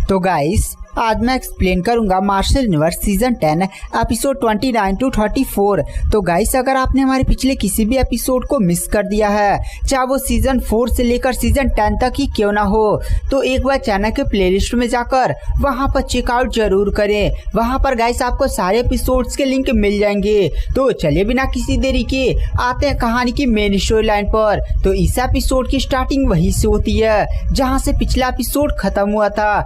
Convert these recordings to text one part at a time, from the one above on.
तो गाइस आज मैं एक्सप्लेन करूंगा Martial Universe season 10 episode 29 to 34। तो गाइस अगर आपने हमारे पिछले किसी भी एपिसोड को मिस कर दिया है, चाहे वो सीजन 4 से लेकर सीजन 10 तक ही क्यों ना हो, तो एक बार चैनल के प्लेलिस्ट में जाकर वहां पर चेकआउट जरूर करें। वहां पर गाइस आपको सारे एपिसोड्स के लिंक मिल जाएंगे। तो चलिए बिना किसी देरी के आते हैं कहानी की मेन स्टोरी लाइन पर। तो इस एपिसोड की स्टार्टिंग वहीं से होती है जहां से पिछला एपिसोड खत्म हुआ था।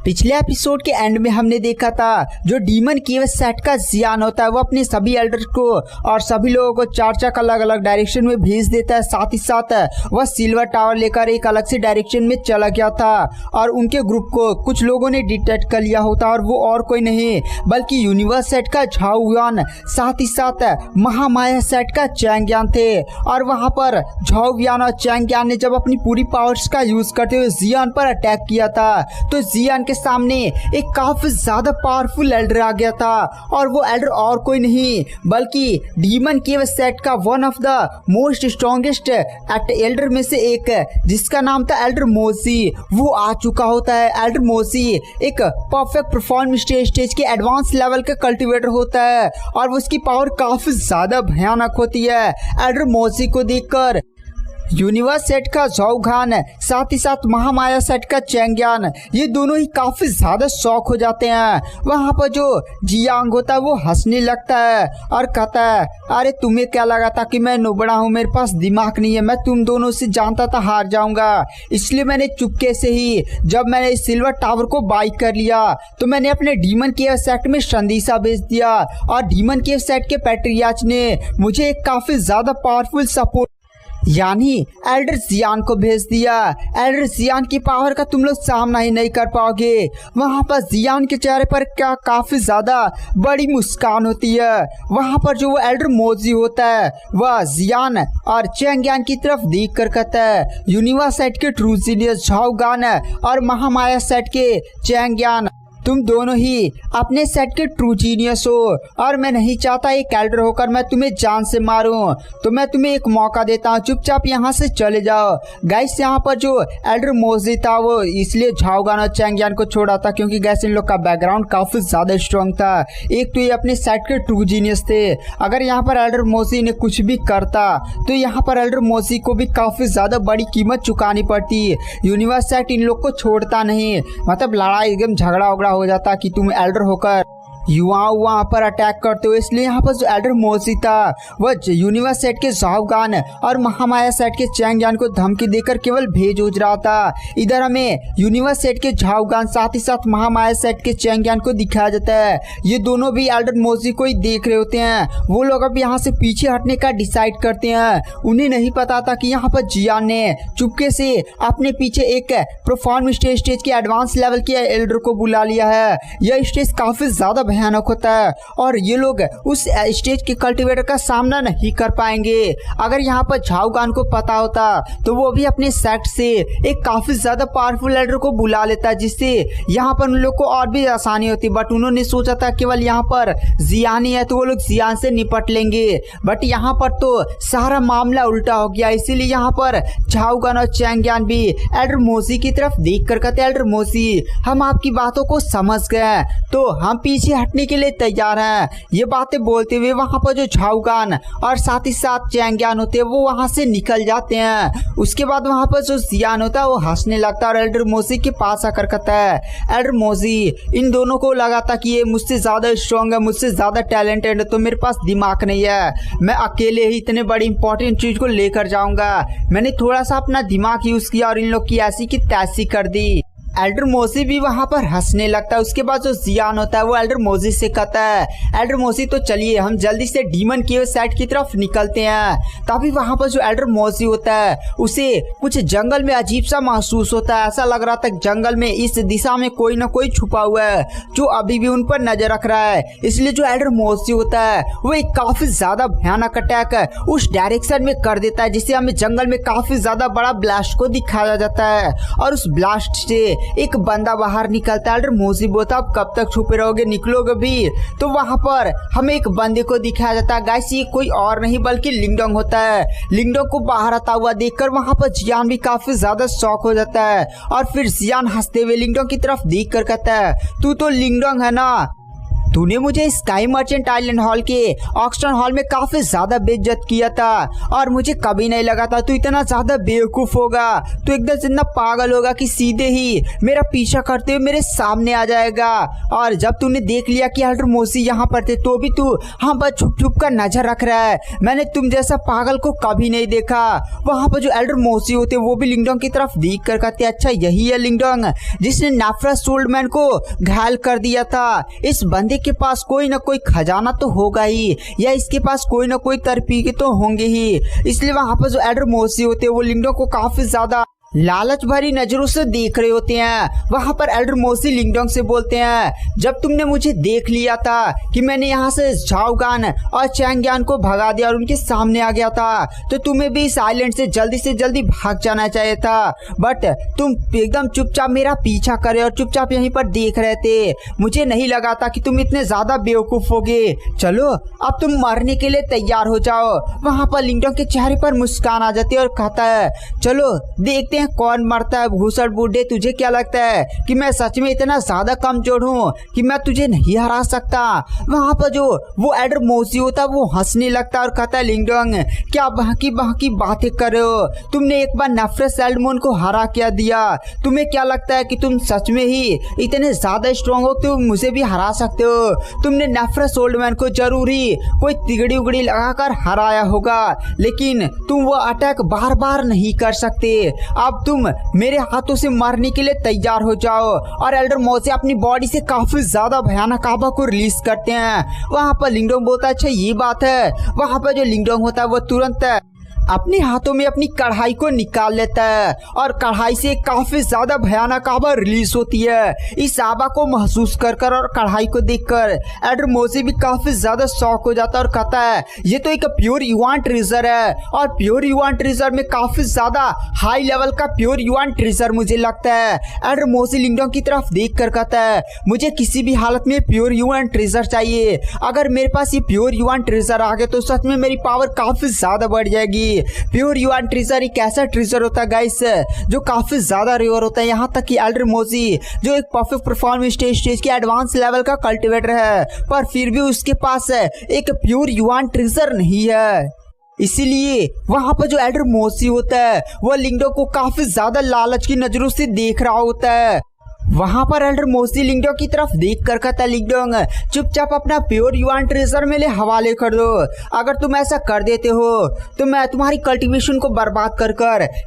पिछले एपिसोड के एंड में हमने देखा था जो डीमन केव सेट का जियान होता है वो अपने सभी एल्डर्स को और सभी लोगों को चार अलग अलग डायरेक्शन में भेज देता है। साथ ही साथ वह सिल्वर टावर लेकर एक अलग से डायरेक्शन में चला गया था और उनके ग्रुप को कुछ लोगों ने डिटेक्ट कर लिया होता और वो और कोई नहीं बल्कि यूनिवर्स सेट का झाओवियान, साथ ही साथ महामाया सेट का चैंगयान थे। और वहां पर झाओवियान और चैंगयान ने जब अपनी पूरी पावर्स का यूज करते हुए जियान पर अटैक किया था तो जियान सामने एक काफी ज्यादा पावरफुल एल्डर आ गया था और वो एल्डर और कोई नहीं बल्कि डीमन केव सेट का one of the most strongest Elder में से एक जिसका नाम था एल्डर मोजी। वो आ चुका होता है। एल्डर मोजी एक परफेक्ट परफॉर्म स्टेज के एडवांस लेवल का कल्टीवेटर होता है और उसकी पावर काफी ज्यादा भयानक होती है। एल्डर मोजी को देखकर यूनिवर्स सेट का झाओखान, साथ ही साथ महामाया सेट का चैंगयान, ये दोनों ही काफी ज्यादा शौक हो जाते हैं। वहां पर जो जियांग होता है वो हंसने लगता है और कहता है, अरे तुम्हें क्या लगा था कि मैं नुबड़ा हूँ, मेरे पास दिमाग नहीं है, मैं तुम दोनों से जानता था हार जाऊंगा, इसलिए मैंने चुपके से ही जब मैंने सिल्वर टावर को बाई कर लिया तो मैंने अपने डीमन केव सेट में संदेशा भेज दिया और डीमन केव सेट के पैट्रियार्च ने मुझे एक काफी ज्यादा पावरफुल सपोर्ट यानी एल्डर जियान को भेज दिया। एल्डर जियान की पावर का तुम लोग सामना ही नहीं कर पाओगे। वहां पर जियान के चेहरे पर क्या काफी ज्यादा बड़ी मुस्कान होती है। वहां पर जो वो एल्डर मोजी होता है वह जियान और चैंगयान की तरफ देख कर कहता है, यूनिवर्स सेट के ट्रू जीनियस झाओगान और महामाया सेट के चैंगयान, तुम दोनों ही अपने सेट के ट्रू जीनियस हो और मैं नहीं चाहता एक एल्डर होकर मैं तुम्हें जान से मारूं, तो मैं तुम्हें एक मौका देता हूं, चुपचाप यहां से चले जाओ। गाइस यहाँ पर जो एल्डर मोजी था वो इसलिए झाओगान और चैंगयान को छोड़ा था क्योंकि गाइस इन लोग का बैकग्राउंड काफी ज्यादा स्ट्रॉन्ग था। एक तो ये अपने सेट के ट्रू जीनियस थे। अगर यहाँ पर एल्डर मोजी ने कुछ भी करता तो यहाँ पर एल्डर मोजी को भी काफी ज्यादा बड़ी कीमत चुकानी पड़ती। यूनिवर्स सेट इन लोग को छोड़ता नहीं, मतलब लड़ाई एकदम झगड़ा उगड़ा हो जाता कि तुम एल्डर होकर वहां पर अटैक करते हो। इसलिए यहाँ पर जो एल्डर मोजी था वह यूनिवर्स सेट के झाओगान और महामाया सेट के चैंगयान को धमकी देकर केवल भेज उज रहा था। इधर हमें यूनिवर्स सेट के झाओगान साथ ही साथ महामाया सेट के चैंगयान को दिखाया जाता है। ये दोनों भी एल्डर मोजी को ही देख रहे होते हैं। वो लोग अब यहाँ से पीछे हटने का डिसाइड करते हैं। उन्हें नहीं पता था कि यहाँ पर जियान ने चुपके से अपने पीछे एक परफॉर्म स्टेज के एडवांस लेवल के एल्डर को बुला लिया है। यह स्टेज काफी ज्यादा भयानक होता है और ये लोग उस स्टेज के कल्टीवेटर का सामना नहीं कर पाएंगे। अगर यहाँ पर झाओगान को पता होता तो वो भी अपने सेट से एक काफी ज्यादा पावरफुल एल्डर को बुला लेता जिससे यहाँ पर उन लोग को और भी आसानी होती। बट उन्होंने सोचा था केवल यहाँ पर जियान ही है तो वो लोग जियान से निपट लेंगे, बट यहाँ पर तो सारा मामला उल्टा हो गया। इसीलिए यहाँ पर झाओगान और चैंगयान भी एल्डर मोजी की तरफ देख कर कहते, एल्डर मोजी हम आपकी बातों को समझ गए तो हम पीछे हटने के लिए तैयार हैं। ये बातें बोलते हुए वहां पर जो झाओगान और साथ ही साथ चैंगयान होते हैं वो वहां से निकल जाते हैं। उसके बाद वहां पर जो जियान होता है वो हंसने लगता है और एल्डर मोजी के पास आकर कहता है, एल्डर मोजी इन दोनों को लगा था कि ये मुझसे ज्यादा स्ट्रॉन्ग है, मुझसे ज्यादा टैलेंटेड है, तो मेरे पास दिमाग नहीं है, मैं अकेले ही इतने बड़ी इंपॉर्टेंट चीज को लेकर जाऊंगा। मैंने थोड़ा सा अपना दिमाग यूज किया और इन लोग की ऐसी की तैसी कर दी। एल्डर मोजी भी वहां पर हंसने लगता है। उसके बाद जो जियान होता है वो एल्डर मोजी से कहता है, एल्डर मोजी तो चलिए हम जल्दी से डीमन केव सेट की तरफ निकलते हैं। तभी वहां पर जो एल्डर मोजी होता है उसे कुछ जंगल में अजीब सा महसूस होता है। ऐसा लग रहा था जंगल में इस दिशा में कोई ना कोई छुपा हुआ है जो अभी भी उन पर नजर रख रहा है। इसलिए जो एल्डर मोजी होता है वो एक काफी ज्यादा भयानक अटैक उस डायरेक्शन में कर देता है जिससे हमें जंगल में काफी ज्यादा बड़ा ब्लास्ट को दिखाया जाता है और उस ब्लास्ट से एक बंदा बाहर निकलता है। एल्डर मोजी बोलता अब कब तक छुपे रहोगे, निकलोगे भी। तो वहां पर हमें एक बंदे को दिखाया जाता है। गाइस ये कोई और नहीं बल्कि लिंगडोंग होता है। लिंगडोंग को बाहर आता हुआ देखकर वहां पर जियान भी काफी ज्यादा शॉक हो जाता है और फिर जियान हंसते हुए लिंगडोंग की तरफ देख कर कहता है तू तो लिंगडोंग है ना, तूने मुझे स्काई मर्चेंट आइलैंड हॉल के ऑक्शन हॉल में काफी ज्यादा बेइज्जत किया था और मुझे कभी नहीं लगा था तू इतना ज्यादा बेवकूफ होगा, तू एकदम से इतना पागल होगा कि सीधे ही मेरा पीछा करते हुए मेरे सामने आ जाएगा। और जब तूने देख लिया कि एल्डर मोजी यहाँ पर थे तो भी तू हम पर छुप छुप कर नजर रख रहा है। मैंने तुम जैसा पागल को कभी नहीं देखा। वहां पर जो एल्डर मोजी होते वो भी लिंगडोंग की तरफ देख कर कहते अच्छा यही है लिंगडोंग जिसने नाफ्रा सोल्डमैन को घायल कर दिया था। इस बंदे के पास कोई ना कोई खजाना तो होगा ही या इसके पास कोई ना कोई तरकीब तो होंगे ही। इसलिए वहां पर जो एल्डर मोजी होते हैं वो लिंगडोंग को काफी ज्यादा लालच भरी नजरों से देख रहे होते हैं। वहां पर एल्डर मोजी लिंगडोंग से बोलते हैं जब तुमने मुझे देख लिया था कि मैंने यहाँ से झाओगान और चैंगयान को भगा दिया और उनके सामने आ गया था तो तुम्हें भी इस आइलैंड से जल्दी भाग जाना चाहिए था, बट तुम एकदम चुपचाप मेरा पीछा करे और चुपचाप यहीं पर देख रहे थे। मुझे नहीं लगा था कि तुम इतने ज्यादा बेवकूफ होगे। चलो अब तुम मरने के लिए तैयार हो जाओ। वहां पर लिंगडोंग के चेहरे पर मुस्कान आ जाती है और कहता है चलो देखते कौन मरता है। घूसड़ बूढ़े तुझे क्या लगता है कि मैं सच में इतना ज्यादा कमजोर हूँ कि मैं तुझे नहीं हरा सकता। वहां पर जो वो एल्डर मोजी होता वो हंसने लगता और कहता है लिंगडोंग क्या बहकी बातें कर रहे हो, तुमने एक बार नफरत सैल्मोन को हरा क्या दिया, तुम्हें क्या लगता है कि तुम सच में ही इतने ज्यादा स्ट्रॉन्ग हो तो मुझे भी हरा सकते हो। तुमने नफरत सोल्डमैन को जरूर ही कोई तिगड़ी उगड़ी लगाकर हराया होगा लेकिन तुम वो अटैक बार बार नहीं कर सकते। अब तुम मेरे हाथों से मारने के लिए तैयार हो जाओ। और एल्डर मोजी अपनी बॉडी से काफी ज्यादा भयानक आभा को रिलीज करते हैं। वहां पर लिंगडोंग बोलता है अच्छा ये बात है। वहां पर जो लिंगडोंग होता है वो तुरंत अपने हाथों में अपनी कढ़ाई को निकाल लेता है और कढ़ाई से काफी ज्यादा भयानक आभा रिलीज होती है। इस आभा को महसूस कर और कढ़ाई को देखकर एल्डर मोजी भी काफी ज्यादा शॉक हो जाता है और कहता है ये तो एक प्योर युआन ट्रेजर है और प्योर युआन ट्रेजर में काफी ज्यादा हाई लेवल का प्योर युआन ट्रेजर मुझे लगता है। एल्डर मोजी लिंगडोंग की तरफ देख कर कहता है मुझे किसी भी हालत में प्योर युआन ट्रेजर चाहिए। अगर मेरे पास ये प्योर युआन ट्रेजर आ गया तो सच में मेरी पावर काफी ज्यादा बढ़ जाएगी। प्योर युआन ट्रेजर एक ऐसा ट्रेजर होता है गाइस जो काफी ज्यादा रेयर होता है। यहाँ तक कि एल्डर मोजी जो एक परफेक्ट परफॉर्मेंस स्टेज के एडवांस लेवल का कल्टिवेटर है पर फिर भी उसके पास एक प्योर युआन ट्रेजर नहीं है। इसीलिए वहां पर जो एल्डर मोजी होता है वह लिंगडोंग को काफी ज्यादा लालच की नजरों से देख रहा होता है। वहां पर एल्डर मोजी लिंगडोंग की तरफ देख कर कहता लिंगडोंग चुपचाप अपना प्योर युआन ट्रेजर मेरे हवाले कर दो। अगर तुम ऐसा कर देते हो तो मैं तुम्हारी कल्टीवेशन को बर्बाद कर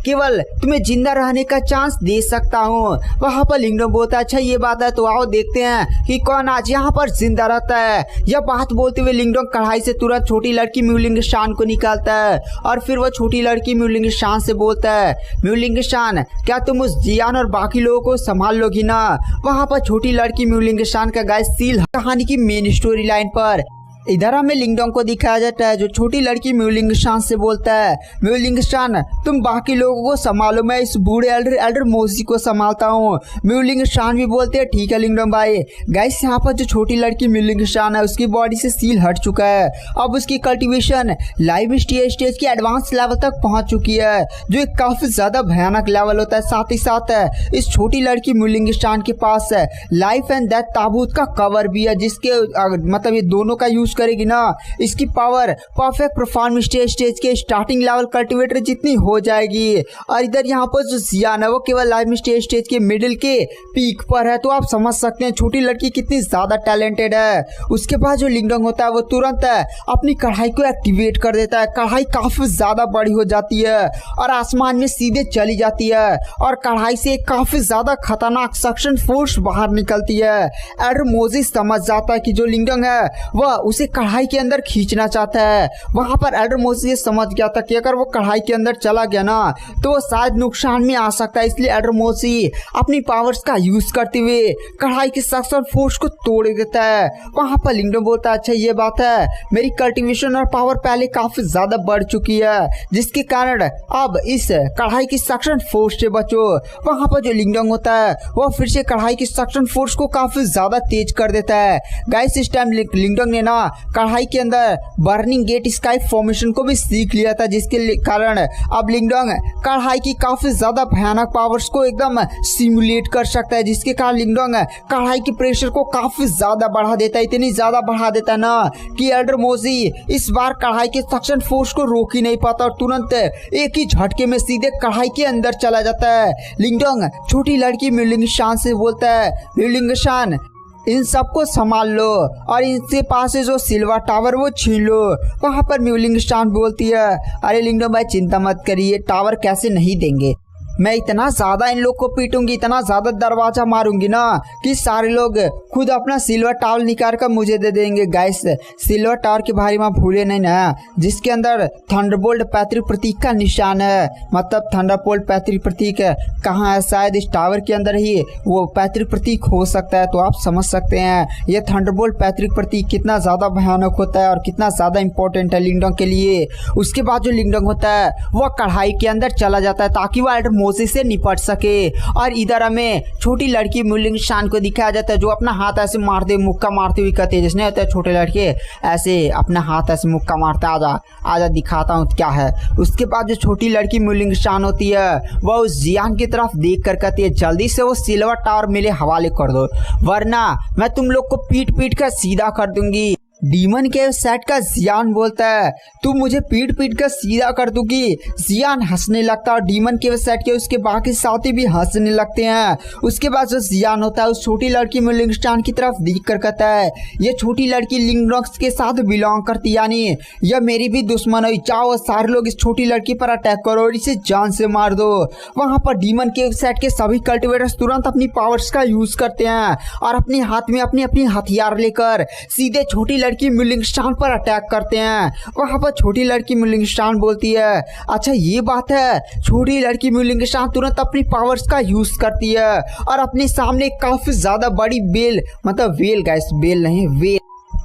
केवल तुम्हें जिंदा रहने का चांस दे सकता हूँ। वहां पर लिंगडोंग बोलता है अच्छा ये बात है तो आओ देखते हैं कि कौन आज यहाँ पर जिंदा रहता है। यह बात बोलते हुए लिंगडोंग कढ़ाई से तुरंत छोटी लड़की म्यूलिंग शान को निकालता है और फिर वह छोटी लड़की म्यूलिंग शान से बोलता है म्यूलिंग शान क्या तुम उस जियान और बाकी लोगों को संभाल लोगी ना। वहां पर छोटी लड़की म्यूलिंग शान का गाइस सील कहानी की मेन स्टोरी लाइन पर इधर हमें लिंगडोंग को दिखाया जाता है जो छोटी लड़की म्यूलिंग शान से बोलता है म्यूलिंग शान तुम बाकी लोगों को संभालो, मैं इस बूढ़े एल्डर मोजी को संभालता हूँ। म्यूलिंग शान भी बोलते हैं ठीक है लिंगडोंग भाई। गाइस यहाँ पर जो छोटी लड़की म्यूलिंग शान है उसकी बॉडी से सील हट चुका है। अब उसकी कल्टीवेशन लाइव स्टेज के एडवांस लेवल तक पहुंच चुकी है जो एक काफी ज्यादा भयानक लेवल होता है। साथ ही साथ इस छोटी लड़की म्यूलिंग शान के पास लाइफ एंड डेथ ताबूत का कवर भी है जिसके मतलब ये दोनों का यूज करेगी ना इसकी पावर परफेक्ट परफॉर्मेंस स्टेज के स्टार्टिंग लेवल कल्टीवेटर जितनी हो जाएगी। और इधर यहाँ पर जो जियान है वो केवल लाइव स्टेज के मिडिल के पीक पर है तो आप समझ सकते हैं छोटी लड़की कितनी ज्यादा टैलेंटेड है। उसके बाद जो लिंगडोंग होता है वो तुरंत अपनी कढ़ाई को एक्टिवेट कर देता है। कढ़ाई काफी ज्यादा बड़ी हो जाती है और आसमान में सीधे चली जाती है और कढ़ाई से काफी ज्यादा खतरनाक सक्शन फोर्स बाहर निकलती है। एल्डर मोजी समझ जाता है कि जो लिंगडोंग है वह उसे उसे कढ़ाई के अंदर खींचना चाहता है। वहां पर एल्डर मोसी ये समझ गया था कि अगर वो कढ़ाई के अंदर चला गया ना तो वो शायद नुकसान में आ सकता है, इसलिए एल्डर मोसी अपनी पावर्स का यूज करते हुए कढ़ाई की सक्शन फोर्स को तोड़ देता है। वहां पर लिंगडोंग बोलता है अच्छा ये बात है, मेरी कल्टीवेशन और पावर पहले काफी ज्यादा बढ़ चुकी है, जिसके कारण अब इस कढ़ाई की सक्शन फोर्स से बचो। वहां पर जो लिंगडोंग होता है वो फिर से कढ़ाई की सक्शन फोर्स को काफी ज्यादा तेज कर देता है। गाइस इस टाइम लिंगडोंग ने ना कढ़ाई के अंदर बर्निंग गेट स्काई फॉर्मेशन को भी सीख लिया था, जिसके कारण अब लिंगडोंग कढ़ाई की काफी ज्यादा भयानक पावर्स को एकदम सिमुलेट कर सकता है, जिसके कारण लिंगडोंग कढ़ाई की प्रेशर को काफी ज्यादा बढ़ा देता है, इतनी ज्यादा बढ़ा देता है ना कि एल्डर मोसी इस बार कढ़ाई के सक्शन फोर्स को रोक ही नहीं पाता और तुरंत एक ही झटके में सीधे कढ़ाई के अंदर चला जाता है। लिंगडोंग छोटी लड़की म्यूलिंग शान से बोलता है म्यूलिंग शान इन सबको संभाल लो और इनसे पास से जो सिल्वर टावर वो छीन लो। वहां पर म्यूलिंग शान बोलती है अरे लिंगडोंग भाई चिंता मत करिए, टावर कैसे नहीं देंगे, मैं इतना ज्यादा इन लोग को पीटूंगी, इतना ज्यादा दरवाजा मारूंगी ना कि सारे लोग खुद अपना सिल्वर टावर निकाल कर मुझे दे देंगे। गाइस सिल्वर टावर के बारे में भूले नहीं ना, जिसके अंदर थंडरबोल्ट पैतृक प्रतीक का निशान है, मतलब थंडरबोल्ट पैतृक प्रतीक कहाँ है, शायद इस टावर के अंदर ही वो पैतृक प्रतीक हो सकता है। तो आप समझ सकते हैं ये थंडरबोल्ट पैतृक प्रतीक कितना ज्यादा भयानक होता है और कितना ज्यादा इंपॉर्टेंट है लिंगडोंग के लिए। उसके बाद जो लिंगडोंग होता है वह कढ़ाई के अंदर चला जाता है ताकि वह एल्डर मोसी से निपट सके। और इधर हमें छोटी लड़की म्यूलिंग शान को दिखाया जाता है जो अपना हाथ ऐसे मारते मुक्का मारते हुए कहते हैं, जिसने होता है छोटे लड़के ऐसे अपना हाथ ऐसे मुक्का मारता आजा आजा दिखाता हूँ क्या है। उसके बाद जो छोटी लड़की म्यूलिंग शान होती है वह उस जियान की तरफ देख कर कहती है जल्दी से वो सिल्वर टावर मेरे हवाले कर दो वरना मैं तुम लोग को पीट पीट कर सीधा कर दूंगी। डीमन के सेट का जियान बोलता है तू मुझे पीट पीट कर सीधा कर दूंगी। जियान हंसने लगता है और डीमन के सेट के उसके बाकी साथी भी हंसने लगते हैं। उसके बाद जो जियान होता है उस छोटी लड़की म्यूलिंग शान की तरफ देख कर कहता है ये छोटी लड़की लिंगडोंग के साथ बिलोंग करती, यानी यह मेरी भी दुश्मन हुई, चाहो सारे लोग इस छोटी लड़की पर अटैक करो और इसे जान से मार दो। वहां पर डीमन के सेट के सभी कल्टिवेटर्स तुरंत अपनी पावर्स का यूज करते हैं और अपने हाथ में अपनी अपनी हथियार लेकर सीधे छोटी लड़की म्यूलिंग शान पर अटैक करते हैं। वहां पर छोटी लड़की म्यूलिंग शान बोलती है अच्छा ये बात है। छोटी लड़की म्यूलिंग शान तुरंत अपनी पावर्स का यूज करती है और अपने सामने काफी ज्यादा बड़ी बेल, मतलब वेल गाइस, बेल नहीं वेल,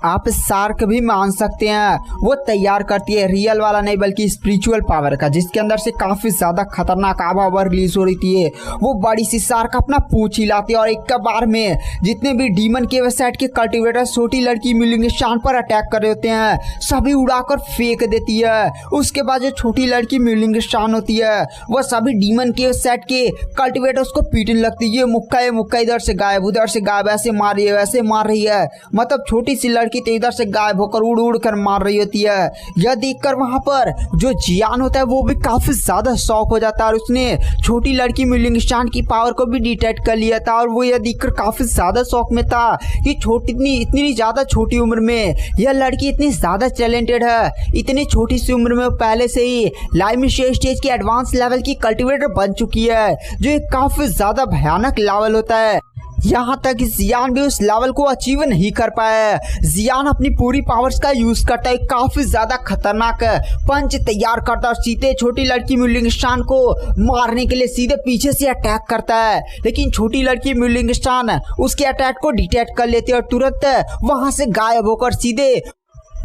आप शार्क भी मान सकते हैं, वो तैयार करती है, रियल वाला नहीं बल्कि स्पिरिचुअल पावर का, जिसके अंदर से काफी ज्यादा खतरनाक आवा रिलीज हो रही है। वो बड़ी सी शार्क अपना पूंछ हिलाती है और एक बार में जितने भी डीमन के वेबसाइट के कल्टिवेटर छोटी लड़की म्यूलिंग शान पर अटैक कर रहे होते हैं सभी उड़ाकर फेंक देती है। उसके बाद जो छोटी लड़की म्यूलिंग शान होती है वह सभी डीमन के वेबसाइट के कल्टिवेटर्स को पीटने लगती है। ये मुक्का इधर से गायब उधर से गायब, ऐसे मार रही है वैसे मार रही है, मतलब छोटी सी लड़की तो इधर से गायब होकर उड़ उड़ कर मार रही होती है। यह देखकर वहां पर जो जियान होता है वो भी काफी ज्यादा शॉक हो जाता है और उसने छोटी लड़की म्यूलिंग शान की पावर को भी डिटेक्ट कर लिया था और वो यह देखकर काफी ज्यादा शॉक में था कि इतनी ज्यादा छोटी उम्र में यह लड़की इतनी ज्यादा टैलेंटेड है। इतनी छोटी सी उम्र में पहले से ही लाइम स्टेज की एडवांस लेवल की कल्टिवेटर बन चुकी है, जो एक काफी ज्यादा भयानक लेवल होता है। यहाँ तक जियान भी उस लेवल को अचीव नहीं कर पाया। जियान अपनी पूरी पावर्स का यूज करता है, काफी ज्यादा खतरनाक पंच तैयार करता है और सीधे छोटी लड़की म्यूलिंग शान को मारने के लिए सीधे पीछे से अटैक करता है, लेकिन छोटी लड़की म्यूलिंग शान उसके अटैक को डिटेक्ट कर लेती है और तुरंत वहां से गायब होकर सीधे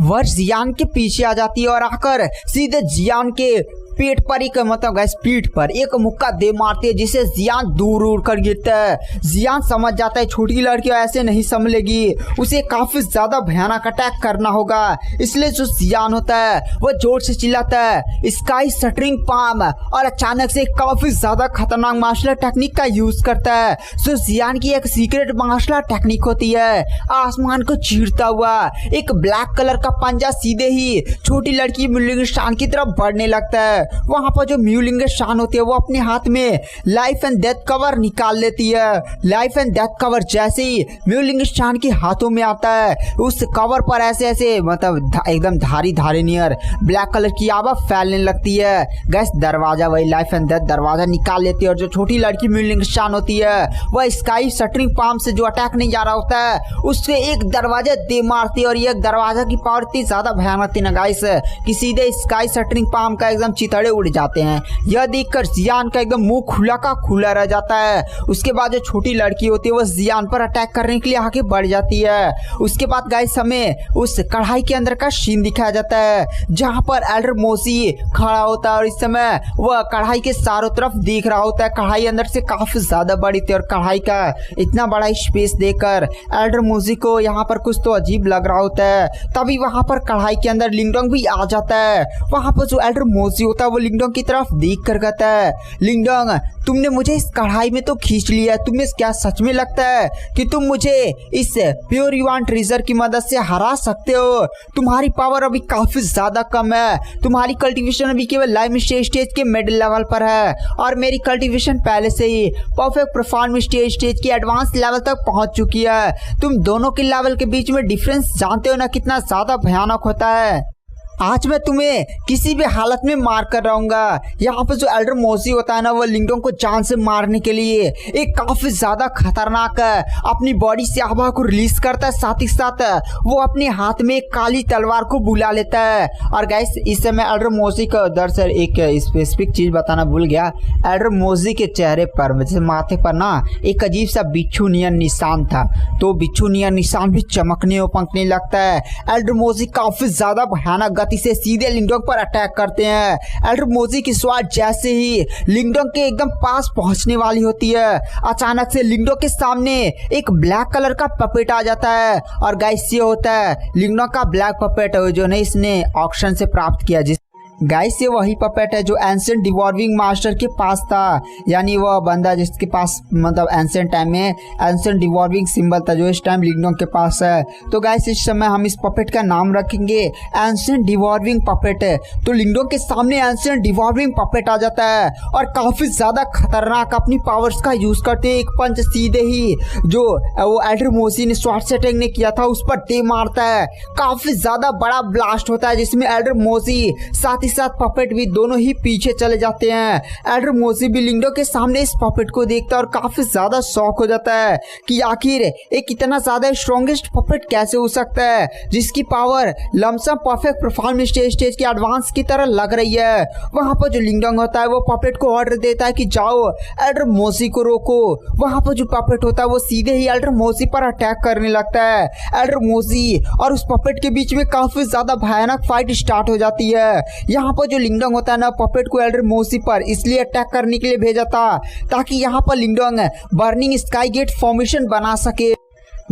वह जियान के पीछे आ जाती है और आकर सीधे जियान के पेट पर एक, मतलब गैस पीठ पर एक मुक्का दे मारती है जिसे जियान दूर उड़ कर गिरता है। जियान समझ जाता है छोटी लड़की ऐसे नहीं संभलेगी, उसे काफी ज्यादा भयानक अटैक करना होगा। इसलिए जो जियान होता है वो जोर से चिल्लाता है स्काई शटरिंग पाम और अचानक से काफी ज्यादा खतरनाक मार्शल टेक्निक का यूज करता है। जो जियान की एक सीक्रेट मार्शल टेक्निक होती है, आसमान को चीरता हुआ एक ब्लैक कलर का पंजा सीधे ही छोटी लड़की म्यूलिंग शान की तरफ बढ़ने लगता है। वहाँ पर जो म्यूलिंग शान होती है वो अपने हाथ में लाइफ एंड डेथ कवर निकाल लेती है। लाइफ एंड डेथ कवर जैसे ही म्यूलिंग शान के हाथों में आता है उस कवर पर ऐसे ऐसे मतलब एकदम धारी धारी नियर ब्लैक कलर की आवा फैलने लगती है। गैस दरवाजा वही लाइफ एंड डेथ दरवाजा निकाल लेती है और जो छोटी लड़की म्यूलिंग शान होती है वह स्काई शटरिंग पाम से जो अटैक नहीं जा रहा होता है उससे एक दरवाजा दे मारती है और ये दरवाजा की पावर इतनी ज्यादा भयानक थी ना गाइस कि सीधे स्काई शटरिंग पाम का एकदम चितड़े उड़ जाते हैं। यह देखकर जियान का एकदम मुंह खुला का खुला रह जाता है। उसके बाद जो छोटी लड़की होती है वो जियान पर अटैक करने के लिए आगे बढ़ जाती है। उसके बाद गाइस हमें उस कढ़ाई के अंदर का सीन दिखाया जाता है जहां पर एल्डर मोसी खड़ा होता है और इस समय वह कढ़ाई के चारों तरफ देख रहा होता है। कढ़ाई अंदर से काफी ज्यादा बड़ी थी और कढ़ाई का इतना बड़ा स्पेस देखकर एल्डर मोसी को यहाँ पर कुछ तो अजीब लग रहा होता है। तभी वहां पर कढ़ाई के अंदर लिंगडोंग भी आ जाता है। वहां पर जो एल्डर मोसी होता है वो लिंगडोंग की तरफ देख कर कहता है, लिंगडोंग तुमने मुझे इस कढ़ाई में तो खींच लिया, तुम्हें क्या सच में लगता है कि तुम मुझे इस प्योर युआन ट्रेजर की मदद से हरा सकते हो? तुम्हारी पावर अभी काफी ज्यादा कम है। तुम्हारी कल्टीवेशन अभी केवल लाइम स्टेज के मिडिल लेवल पर है और मेरी कल्टीवेशन पहले से ही परफेक्ट परफॉर्म स्टेज की एडवांस लेवल तक पहुंच चुकी है। तुम दोनों के लेवल के बीच में डिफरेंस जानते हो ना कितना ज्यादा भयानक होता है। आज मैं तुम्हें किसी भी हालत में मार कर रहूंगा। यहाँ पर जो एल्डर मोसी होता है ना वो लिंगडोंग को जान से मारने के लिए एक काफी ज्यादा खतरनाक अपनी बॉडी से आभा को रिलीज करता है। साथ ही साथ वो अपने हाथ में एक काली तलवार को बुला लेता है। और गाइस इस समय एल्डर मोसी का दरअसल एक स्पेसिफिक चीज बताना भूल गया। एल्डर मोसी के चेहरे पर जैसे माथे पर ना एक अजीब सा बिच्छू नियन निशान था, तो बिच्छू नियन निशान भी चमकने और पंकने लगता है। एल्डर मोसी काफी ज्यादा भयानक से सीधे लिंगडोंग पर अटैक करते हैं। एल्डर मोसी की स्वाट जैसे ही लिंगडोंग के एकदम पास पहुंचने वाली होती है अचानक से लिंगडोंग के सामने एक ब्लैक कलर का पपेट आ जाता है। और गाइस ये होता है लिंगडोंग का ब्लैक पपेट जो नहीं इसने ऑक्शन से प्राप्त किया। गाइस ये वही पपेट है जो एंशिएंट डिवॉर्विंग मास्टर के पास था, यानी वह बंदा जिसके पास मतलब एंशिएंट टाइम में एंशिएंट डिवॉर्विंग सिंबल था जो इस टाइम लिंगडोंग के पास है। तो गाइस इस समय हम इस पपेट का नाम रखेंगे एंशिएंट डिवॉर्विंग पपेट। तो लिंगडोंग के सामने एंशिएंट डिवॉर्विंग पपेट आ जाता है और काफी ज्यादा खतरनाक अपनी पावर्स का यूज करते एक पंच सीधे ही जो वो एल्डर मोसी ने स्वॉर्ड सेटिंग ने किया था उस पर दे मारता है। काफी ज्यादा बड़ा ब्लास्ट होता है जिसमें एल्डर मोसी साथ साथ पपेट भी दोनों ही पीछे चले जाते हैं। एल्डर मोसी भी लिंगडोंग के सामने इस पपेट को देखता है और काफी ज्यादा शॉक हो जाता है कि आखिर एक इतना ज्यादा स्ट्रॉन्गेस्ट पपेट कैसे हो सकता है जिसकी power lump sum perfect perform stage की एडवांस की तरह लग रही है। वहां पर जो लिंगडोंग होता है वो पपेट को ऑर्डर देता है कि जाओ एल्डर मोसी को रोको। वहां पर जो पपेट होता है वो सीधे ही एल्डर मोसी पर अटैक करने लगता है। एल्डर मोसी और उस पपेट के बीच में काफी ज्यादा भयानक फाइट स्टार्ट हो जाती है। यहाँ पर जो लिंगडोंग होता है ना पपेट को एल्डर मोसी पर इसलिए अटैक करने के लिए भेजा था ताकि यहाँ पर लिंगडोंग बर्निंग स्काई गेट फॉर्मेशन बना सके।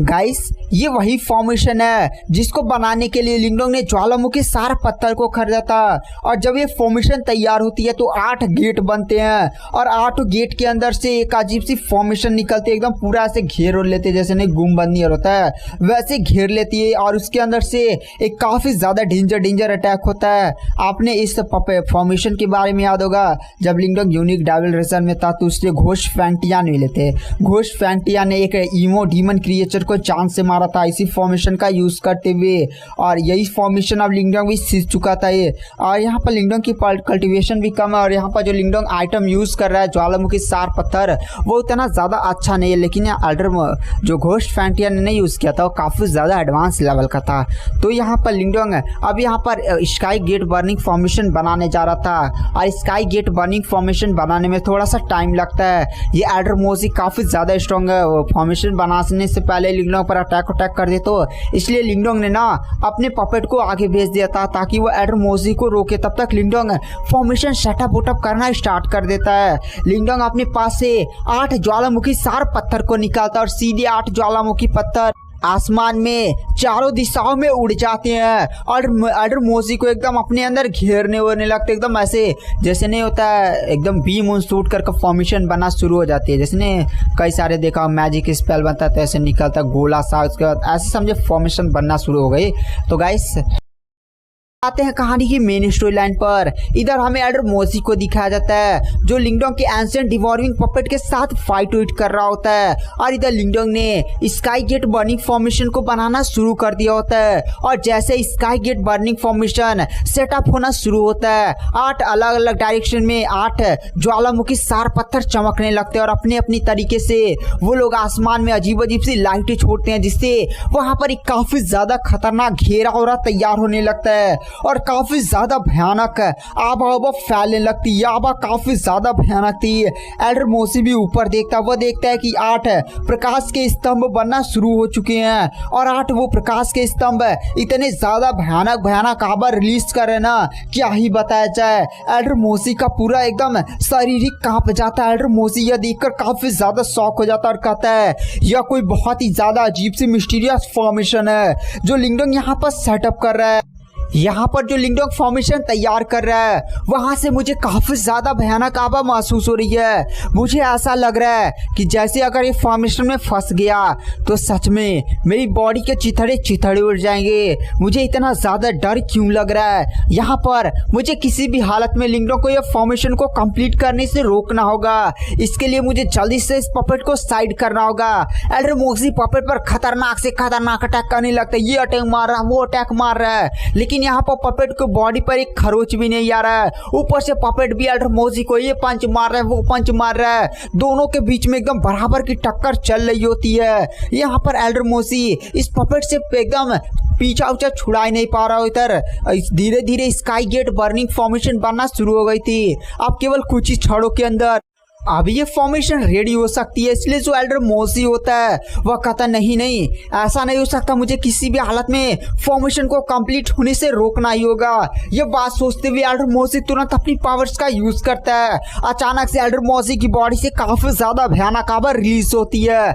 गाइस ये वही फॉर्मेशन है जिसको बनाने के लिए लिंगडोंग ने ज्वालामुखी सारा पत्थर को खरीदा था और जब ये फॉर्मेशन तैयार होती है तो 8 गेट बनते हैं और 8 गेट के अंदर से एक अजीब सी फॉर्मेशन निकलती है, एकदम पूरा ऐसे घेर लेते हैं जैसे नहीं गुम्बद होता है वैसे घेर लेती है और उसके अंदर से एक काफी ज्यादा डेंजर अटैक होता है। आपने इस फॉर्मेशन के बारे में याद होगा जब लिंगडोंग यूनिक डेविल रेसन में था तो उससे घोष फैंटियान मिले थे। घोष फैंटियान ने एक ईमो डीमन क्रिएचर को जान से मारा था इसी फॉर्मेशन का यूज करते हुए और यही फॉर्मेशन अब लिंगडोंग भी सीख चुका था ये। और यहाँ पर लिंगडोंग की कल्टीवेशन भी कम है और यहाँ पर जो लिंगडोंग आइटम यूज कर रहा है ज्वालामुखी सार पत्थर वो उतना ज्यादा अच्छा नहीं है, लेकिन एल्डर जो घोस्ट फैंटियन ने यूज किया था वो काफी ज्यादा एडवांस लेवल का था। तो यहाँ पर लिंगडोंग अब यहाँ पर स्काई गेट बर्निंग फॉर्मेशन बनाने जा रहा था और स्काई गेट बर्निंग फॉर्मेशन बनाने में थोड़ा सा टाइम लगता है। ये एल्डर मोसी काफी ज्यादा स्ट्रॉन्ग है, फॉर्मेशन बनाने से पहले लिंगडोंग पर अटैक कर दे, तो इसलिए लिंगडोंग ने ना अपने पपेट को आगे भेज दिया था ताकि वो एल्डर मोसी को रोके। तब तक लिंगडोंग फॉर्मेशन सेटअप वोटअप करना स्टार्ट कर देता है। लिंगडोंग अपने पास से 8 ज्वालामुखी सार पत्थर को निकालता और सीधे 8 ज्वालामुखी पत्थर आसमान में चारों दिशाओं में उड़ जाते हैं और एल्डर मोसी को एकदम अपने अंदर घेरने होने लगते, एकदम ऐसे जैसे नहीं होता है एकदम बीम उन शूट कर फॉर्मेशन बनना शुरू हो जाती है। जैसे ने कई सारे देखा मैजिक स्पेल बनता है तो ऐसे निकलता गोला सा, उसके बाद ऐसे समझे फॉर्मेशन बनना शुरू हो गई। तो गाइस आते हैं कहानी की मेन स्टोरी लाइन पर। इधर हमें एल्डर मोसी को दिखाया जाता है जो लिंगडोंग के एंशिएंट डिवॉरिंग पपेट के साथ फाइट वाइट कर रहा होता है और इधर लिंगडोंग ने स्काई गेट बर्निंग फॉर्मेशन को बनाना शुरू कर दिया होता है और जैसे sky gate burning formation setup होना शुरू होता है 8 अलग अलग डायरेक्शन में 8 ज्वालामुखी सार पत्थर चमकने लगते हैं और अपने अपनी तरीके से वो लोग आसमान में अजीब अजीब सी लाइटें छोड़ते हैं जिससे वहां पर एक काफी ज्यादा खतरनाक घेरा हो रहा तैयार होने लगता है और काफी ज्यादा भयानक आबा फैलने लगती है। आबा काफी ज्यादा भयानक थी। एल्डर मोसी भी ऊपर देखता है कि 8 प्रकाश के स्तंभ बनना शुरू हो चुके हैं और 8 वो प्रकाश के स्तंभ इतने ज्यादा भयानक आबा रिलीज कर रहे ना क्या ही बताया जाए। एल्डर मोसी का पूरा एकदम शरीर ही कांप जाता है। एल्डर मोसी यह देखकर काफी ज्यादा शॉक हो जाता है और कहता है यह कोई बहुत ही ज्यादा अजीब सी मिस्टीरियस फॉर्मेशन है जो लिंगडोंग यहाँ पर सेटअप कर रहा है। यहाँ पर जो लिंगडोंग फॉर्मेशन तैयार कर रहा है वहां से मुझे काफी ज्यादा भयानक आबा महसूस हो रही है। मुझे ऐसा लग रहा है कि जैसे अगर ये फॉर्मेशन में फंस गया तो सच में मेरी बॉडी के चिथड़े उड़ जाएंगे। मुझे इतना ज्यादा डर क्यों लग रहा है। यहाँ पर मुझे किसी भी हालत में लिंगडोंग को ये फॉर्मेशन को कंप्लीट करने से रोकना होगा। इसके लिए मुझे जल्दी से इस पपेट को साइड करना होगा। एल्डर मोसी पपेट पर खतरनाक से खतरनाक अटैक करने लगता है। ये अटैक मार रहा है, वो अटैक मार रहा है, लेकिन यहाँ पर पपेट को बॉडी पर एक खरोच भी नहीं आ रहा है। ऊपर से पपेट भी एल्डर मोसी को ये पंच मार रहा है, वो पंच मार रहा है। दोनों के बीच में एकदम बराबर की टक्कर चल रही होती है। यहाँ पर एल्डर मोसी इस पपेट से एकदम पीछा उछा छुड़ा ही नहीं पा रहा। इधर धीरे धीरे स्काई गेट बर्निंग फॉर्मेशन बनना शुरू हो गई थी। अब केवल कुछ ही क्षणों के अंदर अब ये फॉर्मेशन रेडी हो सकती है। इसलिए जो एल्डर मोसी होता है वह कहता नहीं ऐसा नहीं हो सकता, मुझे किसी भी हालत में फॉर्मेशन को कंप्लीट होने से रोकना ही होगा। ये बात सोचते हुए एल्डर मोसी तुरंत अपनी पावर्स का यूज करता है। अचानक से एल्डर मोसी की बॉडी से काफी ज्यादा भयानक आबा रिलीज होती है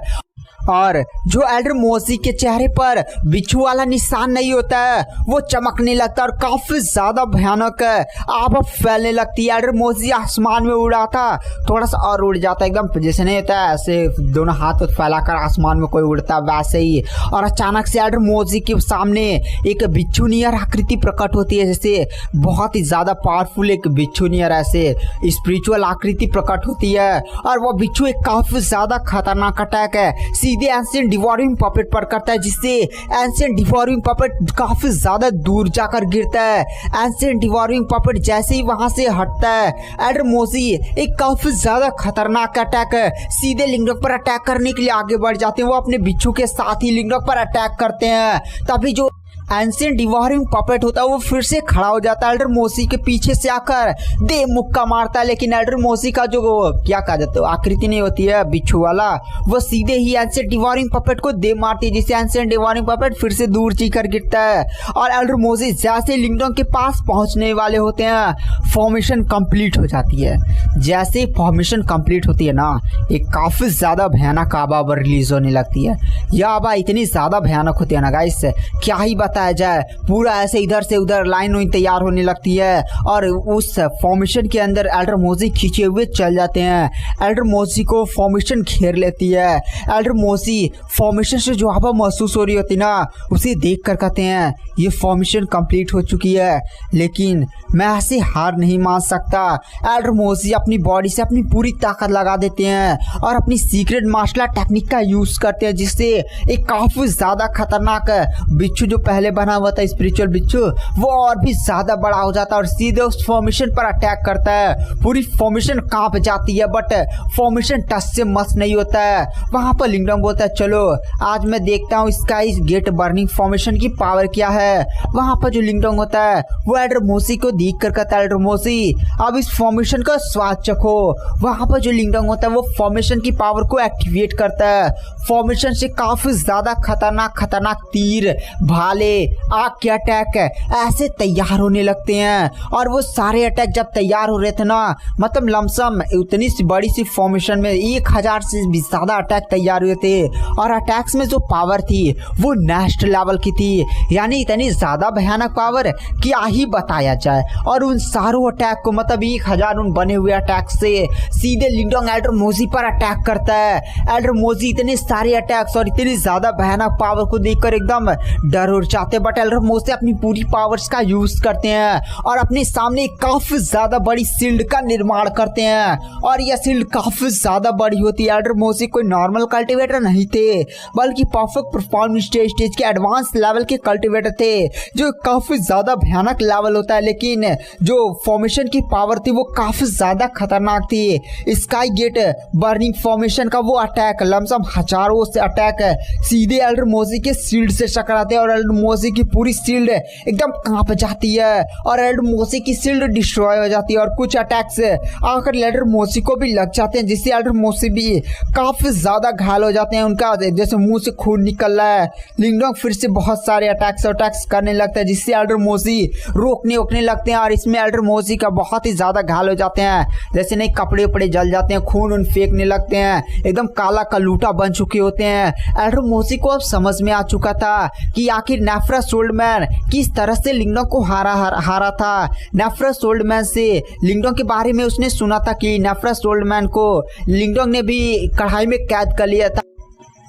और जो एल्डर मोसी के चेहरे पर बिच्छू वाला निशान नहीं होता है वो चमकने लगता है और काफी ज्यादा भयानक आबा फैलने लगती है। एल्डर मोसी आसमान में उड़ा था, थोड़ा सा और उड़ जाता है, एकदम जैसे नहीं होता है ऐसे दोनों हाथ फैलाकर आसमान में कोई उड़ता वैसे ही। और अचानक से एल्डर मोसी के सामने एक बिच्छू नियर आकृति प्रकट होती है, जैसे बहुत ही ज्यादा पावरफुल एक बिच्छू नियर ऐसे स्पिरिचुअल आकृति प्रकट होती है और वह बिच्छू एक काफी ज्यादा खतरनाक अटैक है सीधे एंशिएंट डिवॉरिंग पपेट पर करता है, जिससे एंशिएंट डिवॉरिंग पपेट काफी ज्यादा दूर जाकर गिरता है। एंशिएंट डिवॉरिंग पपेट जैसे ही वहां से हटता है एल्डर मोसी एक काफी ज्यादा खतरनाक अटैक सीधे लिंगडोंग पर अटैक करने के लिए आगे बढ़ जाते हैं। वो अपने बिच्छू के साथ ही लिंगडोंग पर अटैक करते हैं। तभी जो एंशिएंट डिवॉरिंग पपेट होता है वो फिर से खड़ा हो जाता है। एल्डर मोसी के पीछे से आकर दे मुक्का मारता है, लेकिन एल्डर मोसी का जो क्या कहा जाता है आकृति नहीं होती है बिच्छू वाला, वो सीधे ही एंशिएंट डिवॉरिंग पपेट को दे मारती है, जिससे एंशिएंट डिवॉरिंग पपेट फिर से दूर चीकर गिरता है। और एल्डर मोसी जैसे लिंगडोंग के पास पहुंचने वाले होते हैं फॉर्मेशन कंप्लीट हो जाती है। जैसे फॉर्मेशन कंप्लीट होती है ना एक काफी ज्यादा भयानक आबा रिलीज होने लगती है। यह आबा इतनी ज्यादा भयानक होती है ना गाइस क्या ही बताया जाए। पूरा ऐसे इधर से उधर लाइन तैयार होने लगती है और उस फॉर्मेशन के अंदर एल्डर मोसी खींचे हुए चल जाते हैं। एल्डर मोसी को फॉर्मेशन घेर लेती है। एल्डर मोसी फॉर्मेशन से जो हवा महसूस हो रही होती ना उसे देख कर कहते हैं ये फॉर्मेशन कंप्लीट हो चुकी है, लेकिन मैं ऐसे हार नहीं मान सकता। एल्डर मोसी अपनी बॉडी से अपनी पूरी ताकत लगा देते हैं और अपनी सीक्रेट मार्शल आर्ट टेक्निक का यूज करते हैं, जिससे एक काफी ज्यादा खतरनाक बिच्छू जो पहले बना हुआ था स्पिरिचुअल बिच्छू वो और भी ज्यादा बड़ा हो जाता है और सीधे उस फॉर्मेशन पर अटैक करता है। पूरी फॉर्मेशन कांप जाती है बट फॉर्मेशन टच से मस नहीं होता है। वहां पर लिंगडोंग बोलता है चलो आज मैं देखता हूँ स्काई गेट बर्निंग फॉर्मेशन की पावर क्या है। वहां पर जो लिंगडोंग होता है वो एल्डर मोसी को देख कर कहता है एल्डर मोसी अब इस फॉर्मेशन का स्वाद चखो। वहां पर जो लिंगडोंग होता है वो फॉर्मेशन की पावर को एक्टिवेट करता है। फॉर्मेशन से काफी ज्यादा खतरनाक तीर भाले आग के अटैक ऐसे तैयार होने लगते हैं और वो सारे अटैक जब तैयार हो रहे थे ना मतलब लमसम उतनी सी बड़ी सी फॉर्मेशन में 1000 से भी ज्यादा अटैक तैयार हुए थे और अटैक्स में जो पावर थी वो नेक्स्ट लेवल की थी, यानी इतनी ज्यादा भयानक पावर क्या ही बताया जाए। और उन सारों अटैक को मतलब 1000 उन बने हुए अटैक से सीधे लिंगडोंग एल्डर मोसी पर अटैक करता है। एल्डर मोसी इतने सारे अटैक्स और इतनी ज्यादा भयानक पावर को देखकर एकदम डर और जाते हैं, बट एल्डर मोसे अपनी पूरी पावर्स का यूज करते हैं और अपने सामने काफी ज्यादा बड़ी शील्ड का निर्माण करते हैं। और यह शील्ड काफी ज्यादा बड़ी होती है। एल्डर मोसे कोई नॉर्मल कल्टिवेटर नहीं थे, बल्कि परफेक्ट परफॉर्मेंस स्टेज के एडवांस लेवल के कल्टिवेटर थे, जो काफी ज्यादा भयानक लेवल होता है। लेकिन जो फॉर्मेशन की पावर थी वो काफी ज्यादा खतरनाक थी। स्काई गेट बर्निंग फॉर्मेशन का वो अटैक, लमसम हजारों से अटैक सीधे एल्डर मोसे के शील्ड से टकराते हैं और एल्डर मोसे की पूरी शील्ड एकदम कांप जाती है और एल्डर मोसे की शील्ड डिस्ट्रॉय हो जाती है। और कुछ अटैक्स आकर एल्डर मोसे को भी लग जाते हैं, जिससे एल्डर मोसे भी काफी ज्यादा घायल हो जाते हैं। उनका जैसे मुंह से खून निकल रहा है। लिंगडोंग फिर से बहुत सारे अटैक्स करने लगता है, जिससे एल्डर मोसे रोकने लगते हैं और इसमें एल्डर मोसे का बहुत ही ज्यादा घायल हो जाते हैं। जैसे नहीं कपड़े उपड़े जल जाते हैं, खून फेंकने लगते हैं, एकदम काला कलूटा बन चुके होते हैं। एल्डर मोसे को अब समझ में आ चुका था कि आखिर नेफ्रा सोल्डमैन किस तरह से लिंगडोंग को हारा था। नेफ्रा सोल्डमैन से लिंगडोंग के बारे में उसने सुना था कि नेफ्रा सोल्डमैन को लिंगडोंग ने भी कढ़ाई में कैद कर लिया था।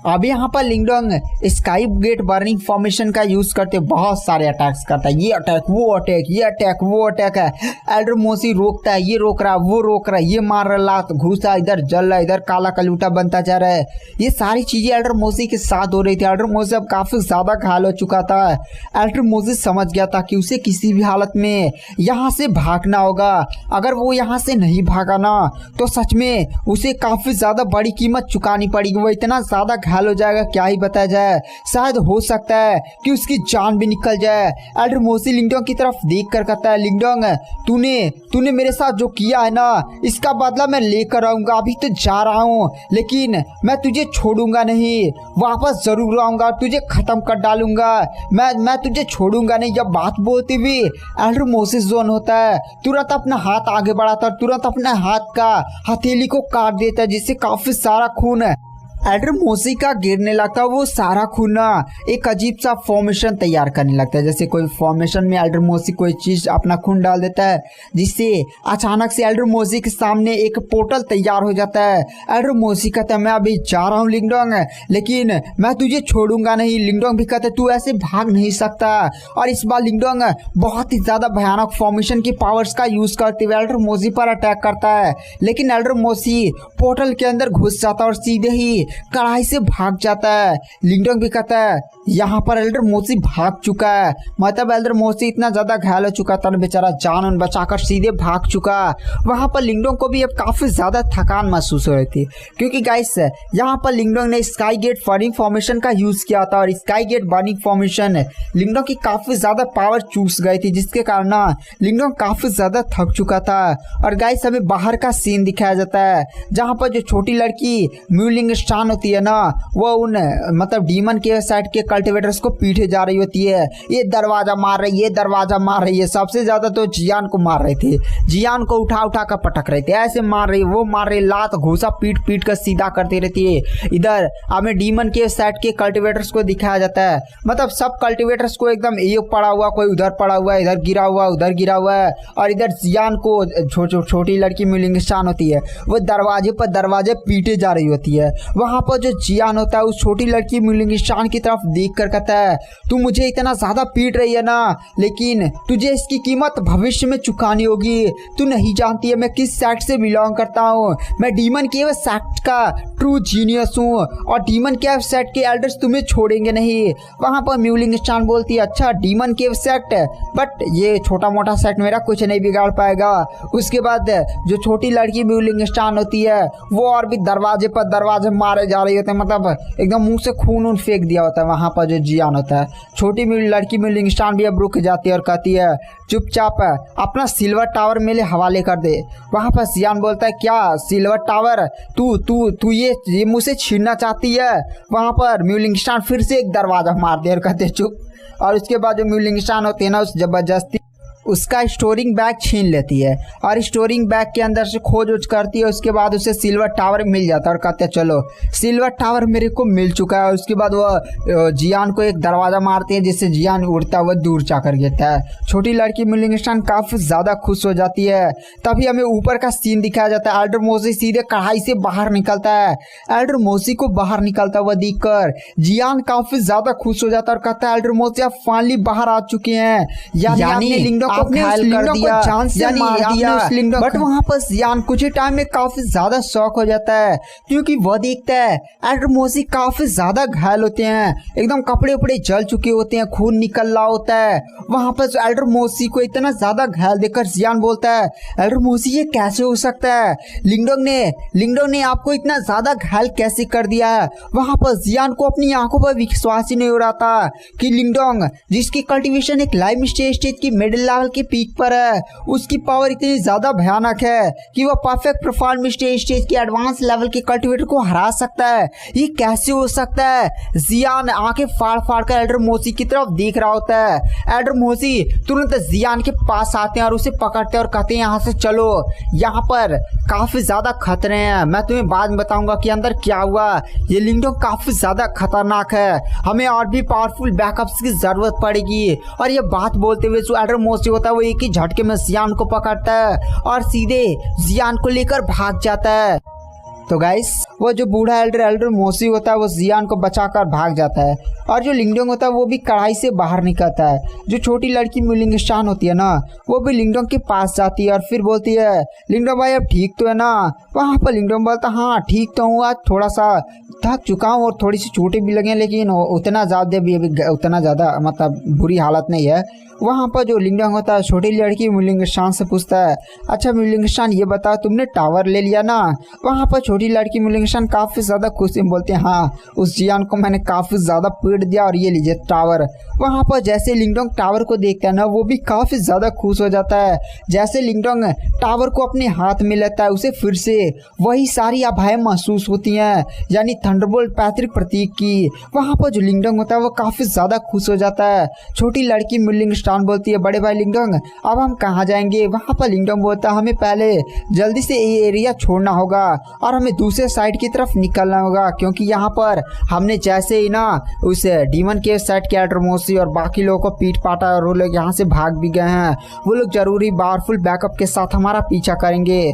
अब यहाँ पर लिंगडोंग स्काई गेट बर्निंग फॉर्मेशन का यूज करते बहुत सारे अटैक्स करता है। ये अटैक वो अटैक, ये अटैक वो अटैक है। एल्डर मोसे रोकता है, ये रोक रहा, वो रोक रहा, ये मार रहा, लात घुसा, इधर जल रहा, इधर काला कलूटा बनता जा रहा है। ये सारी चीजें एल्डर मोसे के साथ हो रही थी। एल्डर मोसे अब काफी ज्यादा घायल हो चुका था। एल्डर मोसे समझ गया था कि उसे किसी भी हालत में यहाँ से भागना होगा। अगर वो यहाँ से नहीं भागा ना तो सच में उसे काफी ज्यादा बड़ी कीमत चुकानी पड़ेगी। वो इतना ज्यादा घायल हो जाएगा क्या ही बताया जाए। शायद हो सकता है कि उसकी जान भी निकल जाए। एल्डर मोसे लिंगडोंग की तरफ देख कर कहता है, लिंगडोंग तूने मेरे साथ जो किया है ना, इसका बदला मैं लेकर आऊंगा। अभी तो जा रहा हूँ, लेकिन मैं तुझे छोड़ूंगा नहीं, वापस जरूर आऊंगा, तुझे खत्म कर डालूंगा। मैं तुझे छोड़ूंगा नहीं। जब बात बोलती हुई एल्डर मोसे जोन होता है, तुरंत अपना हाथ आगे बढ़ाता है, तुरंत अपने हाथ का हथेली को काट देता है, जिससे काफी सारा खून एल्डर मोसे का गिरने लगता है। वो सारा खून ना एक अजीब सा फॉर्मेशन तैयार करने लगता है। जैसे कोई फॉर्मेशन में एल्डर मोसे कोई चीज अपना खून डाल देता है, जिससे अचानक से एल्डर मोसे के सामने एक पोर्टल तैयार हो जाता है। एल्डर मोसे कहता है, मैं अभी जा रहा हूँ लिंगडोंग, लेकिन मैं तुझे छोड़ूंगा नहीं। लिंगडोंग भी कहता है, तू ऐसे भाग नहीं सकता। और इस बार लिंगडोंग बहुत ही ज्यादा भयानक फॉर्मेशन की पावर्स का यूज करते हुए एल्डर मोसे पर अटैक करता है, लेकिन एल्डर मोसे पोर्टल के अंदर घुस जाता है और सीधे ही कढ़ाई से भाग जाता है। लिंगडोंग भी कहता है, यहाँ पर एल्डर मोसे भाग चुका है। मतलब एल्डर मोसे इतना ज्यादा घायल हो चुका था, बेचारा जान बचाकर सीधे भाग चुका। वहां पर लिंगडोंग को भी अब काफी ज्यादा थकान महसूस हो रही थी, क्योंकि गाइस यहाँ पर लिंगडोंग ने स्काई गेट बर्निंग फॉर्मेशन का यूज किया था और स्काई गेट बर्निंग फॉर्मेशन लिंगडोंग की काफी ज्यादा पावर चूस गई थी, जिसके कारण लिंगडोंग काफी ज्यादा थक चुका था। और गाइस हमें बाहर का सीन दिखाया जाता है, जहाँ पर जो छोटी लड़की म्यूलिंग स्टान होती है ना, वो उन मतलब डीमन के साइड के कल्टिवेटर्स को पीछे जा रही होती है। ये दरवाजा मार रही है, दरवाजा मार रही है। सबसे ज्यादा तो जियान को मार रही थी, जियान को उठा उठा कर पटक रही थी, ऐसे मार रही, वो मार रही, लात घूसा पीट कर सीधा करती रहती है। इधर हमें डीमन के साइड के कल्टिवेटर्स को दिखाया जाता है, मतलब सब कल्टिवेटर्स को एकदम एक पड़ा हुआ, कोई उधर पड़ा हुआ है, इधर गिरा हुआ, उधर गिरा हुआ है। और इधर जियान को छोटी लड़की म्यूलिंग स्टान होती है, वो दरवाजे पर दरवाजे पीटे जा रही होती है। वहां पर जो जियान होता है उस छोटी लड़की म्यूलिंग स्टान की तरफ देख कर कहता है, तू मुझे इतना ज्यादा पीट रही है ना, लेकिन तुझे इसकी कीमत भविष्य में चुकानी होगी। तू नहीं जानती है मैं किस सेक्ट से बिलोंग करता हूँ। मैं डीमन केव सेक्ट का ट्रू जीनियस हूँ और डीमन केव सेक्ट के एल्डर्स तुम्हें छोड़ेंगे नहीं। वहां पर म्यूलिंग स्टान बोलती है, अच्छा डीमन केव सेक्ट, बट ये छोटा मोटा सेक्ट मेरा कुछ नहीं बिगाड़ पाएगा। उसके बाद जो छोटी लड़की म्यूलिंग स्टान होती है वो और भी दरवाजे पर दरवाजे मारे जा रही होते हैं, मतलब एकदम मुंह से खून फेंक दिया होता है। वहां पर जो जियान होता है, छोटी लड़की म्यूलिंग स्टान भी अब रुक जाती है और कहती है, चुपचाप अपना सिल्वर टावर मेरे हवाले कर दे। वहां पर जियान बोलता है, क्या सिल्वर टावर, तू ये मुझसे छीनना चाहती है। वहां पर म्यूलिंग स्टान फिर से एक दरवाजा मार दे और कहते चुप। और उसके बाद जो म्यूलिंग स्टान होती है ना, उस जबरदस्ती उसका स्टोरिंग बैग छीन लेती है और स्टोरिंग बैग के अंदर से खोज करती है। उसके बाद उसे सिल्वर टावर मिल जाता है और कहते हैं चलो सिल्वर टावर मेरे को मिल चुका है। और उसके बाद वह जियान को एक दरवाज़ा मारती है जिससे जियान उड़ता हुआ दूर जाकर गिरता है। छोटी लड़की मिलिंगस्टान काफ़ी ज़्यादा खुश हो जाती है। तभी हमें ऊपर का सीन दिखाया जाता है। एल्डर मोसी सीधे कढ़ाई से बाहर निकलता है। एल्डर मोसी को बाहर निकलता हुआ देखकर जियान काफ़ी ज़्यादा खुश हो जाता है और कहता है एल्डर मोसी आप फाइनली बाहर आ चुके हैं। यानी लिंगडोंग को अपने लिंगडोंग को जान से मार दिया। बट वहाँ पर जियान कुछ ही टाइम में काफी ज्यादा शॉक हो जाता है क्योंकि वह देखता है एल्डर मोसी काफी ज्यादा घायल होते हैं, एकदम कपड़े उपड़े जल चुके होते हैं, खून निकल रहा होता है। वहाँ पर एल्डर मोसी को इतना ज्यादा घायल देखकर जियान बोलता है एल्डर मोसी ये कैसे हो सकता है, लिंगडोंग ने आपको इतना ज्यादा घायल कैसे कर दिया है। वहाँ पर जियान को अपनी आंखों पर विश्वास ही नहीं हो रहा था कि लिंगडोंग जिसकी कल्टीवेशन एक लाइव स्टेज की मिडिल लेवल के पीक पर है, उसकी पावर इतनी ज्यादा भयानक है कि वह परफेक्ट परफॉर्म स्टेज के एडवांस लेवल के कल्टीवेटर को हरा सकता है। ये कैसे हो सकता है। जियान आंखें फाड़ फाड़ कर एल्डर मोसी की तरफ देख रहा होता है। एल्डर मोसी तुरंत जियान के पास आते हैं और उसे पकड़ते हैं और कहते हैं यहाँ से चलो, यहाँ पर काफी ज्यादा खतरे हैं, मैं तुम्हें बाद में बताऊंगा कि अंदर क्या हुआ। ये लिंगडोंग काफी ज्यादा खतरनाक है, हमें और भी पावरफुल बैकअप्स की जरूरत पड़ेगी। और ये बात बोलते हुए जो एल्डर मोसी होता है वो एक ही झटके में जियान को पकड़ता है और सीधे जियान को लेकर भाग जाता है। तो गाइस वो जो बूढ़ा एल्डर मोसी होता है वो जियान को बचाकर भाग जाता है और जो लिंगडोंग होता है वो भी कढ़ाई से बाहर निकलता है। जो छोटी लड़की मिलिंगस्टान होती है ना वो भी लिंगडोंग के पास जाती है और फिर बोलती है लिंगडोंग भाई अब ठीक तो है ना। वहाँ पर लिंगडोंग बोलता हाँ ठीक तो हूँ, आज थोड़ा सा थक चुका हूँ और थोड़ी सी चोटें भी लगी लेकिन उतना ज़्यादा मतलब बुरी हालत नहीं है। वहाँ पर जो लिंगडोंग होता है छोटी लड़की मिलिंगस्टान से पूछता है अच्छा मिलिंगस्टान ये बताओ तुमने टावर ले लिया ना। वहाँ पर छोटी लड़की मिलिंगस्टान काफ़ी ज़्यादा खुशी में बोलते हैं हाँ उस जियान को मैंने काफ़ी ज़्यादा पीट दिया और ये लीजिए टावर। वहाँ पर जैसे लिंगडोंग टावर को देखता है ना वो भी काफ़ी ज़्यादा खुश हो जाता है। जैसे लिंगडोंग टावर को अपने हाथ में लेता है उसे फिर से वही सारी आभाएं महसूस होती हैं यानी थंडरबोल्ट पैतृक प्रतीक की। वहाँ पर जो लिंगडोंग होता है वो काफ़ी ज़्यादा खुश हो जाता है। छोटी लड़की मिलिंगस्टान बोलती है बड़े भाई लिंगडोंग अब हम कहाँ जाएंगे। वहाँ पर लिंगडोंग बोलता है हमें पहले जल्दी से ये एरिया छोड़ना होगा और हमें दूसरे साइड की तरफ निकलना होगा क्योंकि यहाँ पर हमने जैसे ही ना उस डीमन के साइड के एल्डर मोसी और बाकी लोगों को पीट पाटा और वो लोग यहाँ से भाग भी गए हैं। वो लोग जरूरी पावरफुल बैकअप के साथ हमारा पीछा करेंगे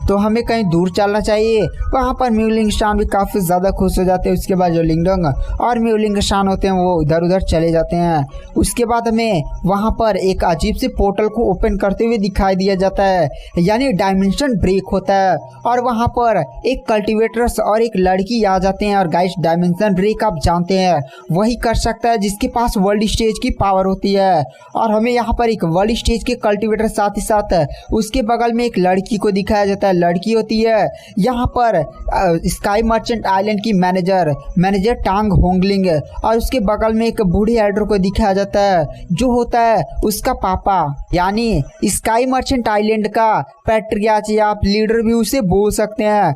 तो हमें कहीं दूर चलना चाहिए। वहाँ पर मिलिंगस्टान भी काफ़ी ज़्यादा खुश हो जाते हैं। उसके बाद जो लिंगडोंग और मिलिंगस्टान होते हैं वो इधर उधर चले जाते हैं। उसके बाद हमें वहाँ पर एक अजीब से पोर्टल को ओपन करते हुए दिखाई दिया जाता है यानी डायमेंशन ब्रेक होता है और वहाँ पर एक कल्टिवेटर्स और एक लड़की आ जाते हैं। और गाइस डायमेंशन ब्रेक आप जानते हैं वही कर सकता है जिसके पास वर्ल्ड स्टेज की पावर होती है। और हमें यहाँ पर एक वर्ल्ड स्टेज के कल्टिवेटर साथ ही साथ उसके बगल में एक लड़की को दिखाया जाता है। लड़की होती है यहाँ पर स्काई मर्चेंट आइलैंड की मैनेजर टांग होंगलिंग और उसके बगल में एक बूढ़े एल्डर को दिखाया जाता है जो होता है उसका पापा यानी स्काई मर्चेंट आइलैंड का पैट्रियार्च या आप लीडर भी उसे बोल सकते हैं।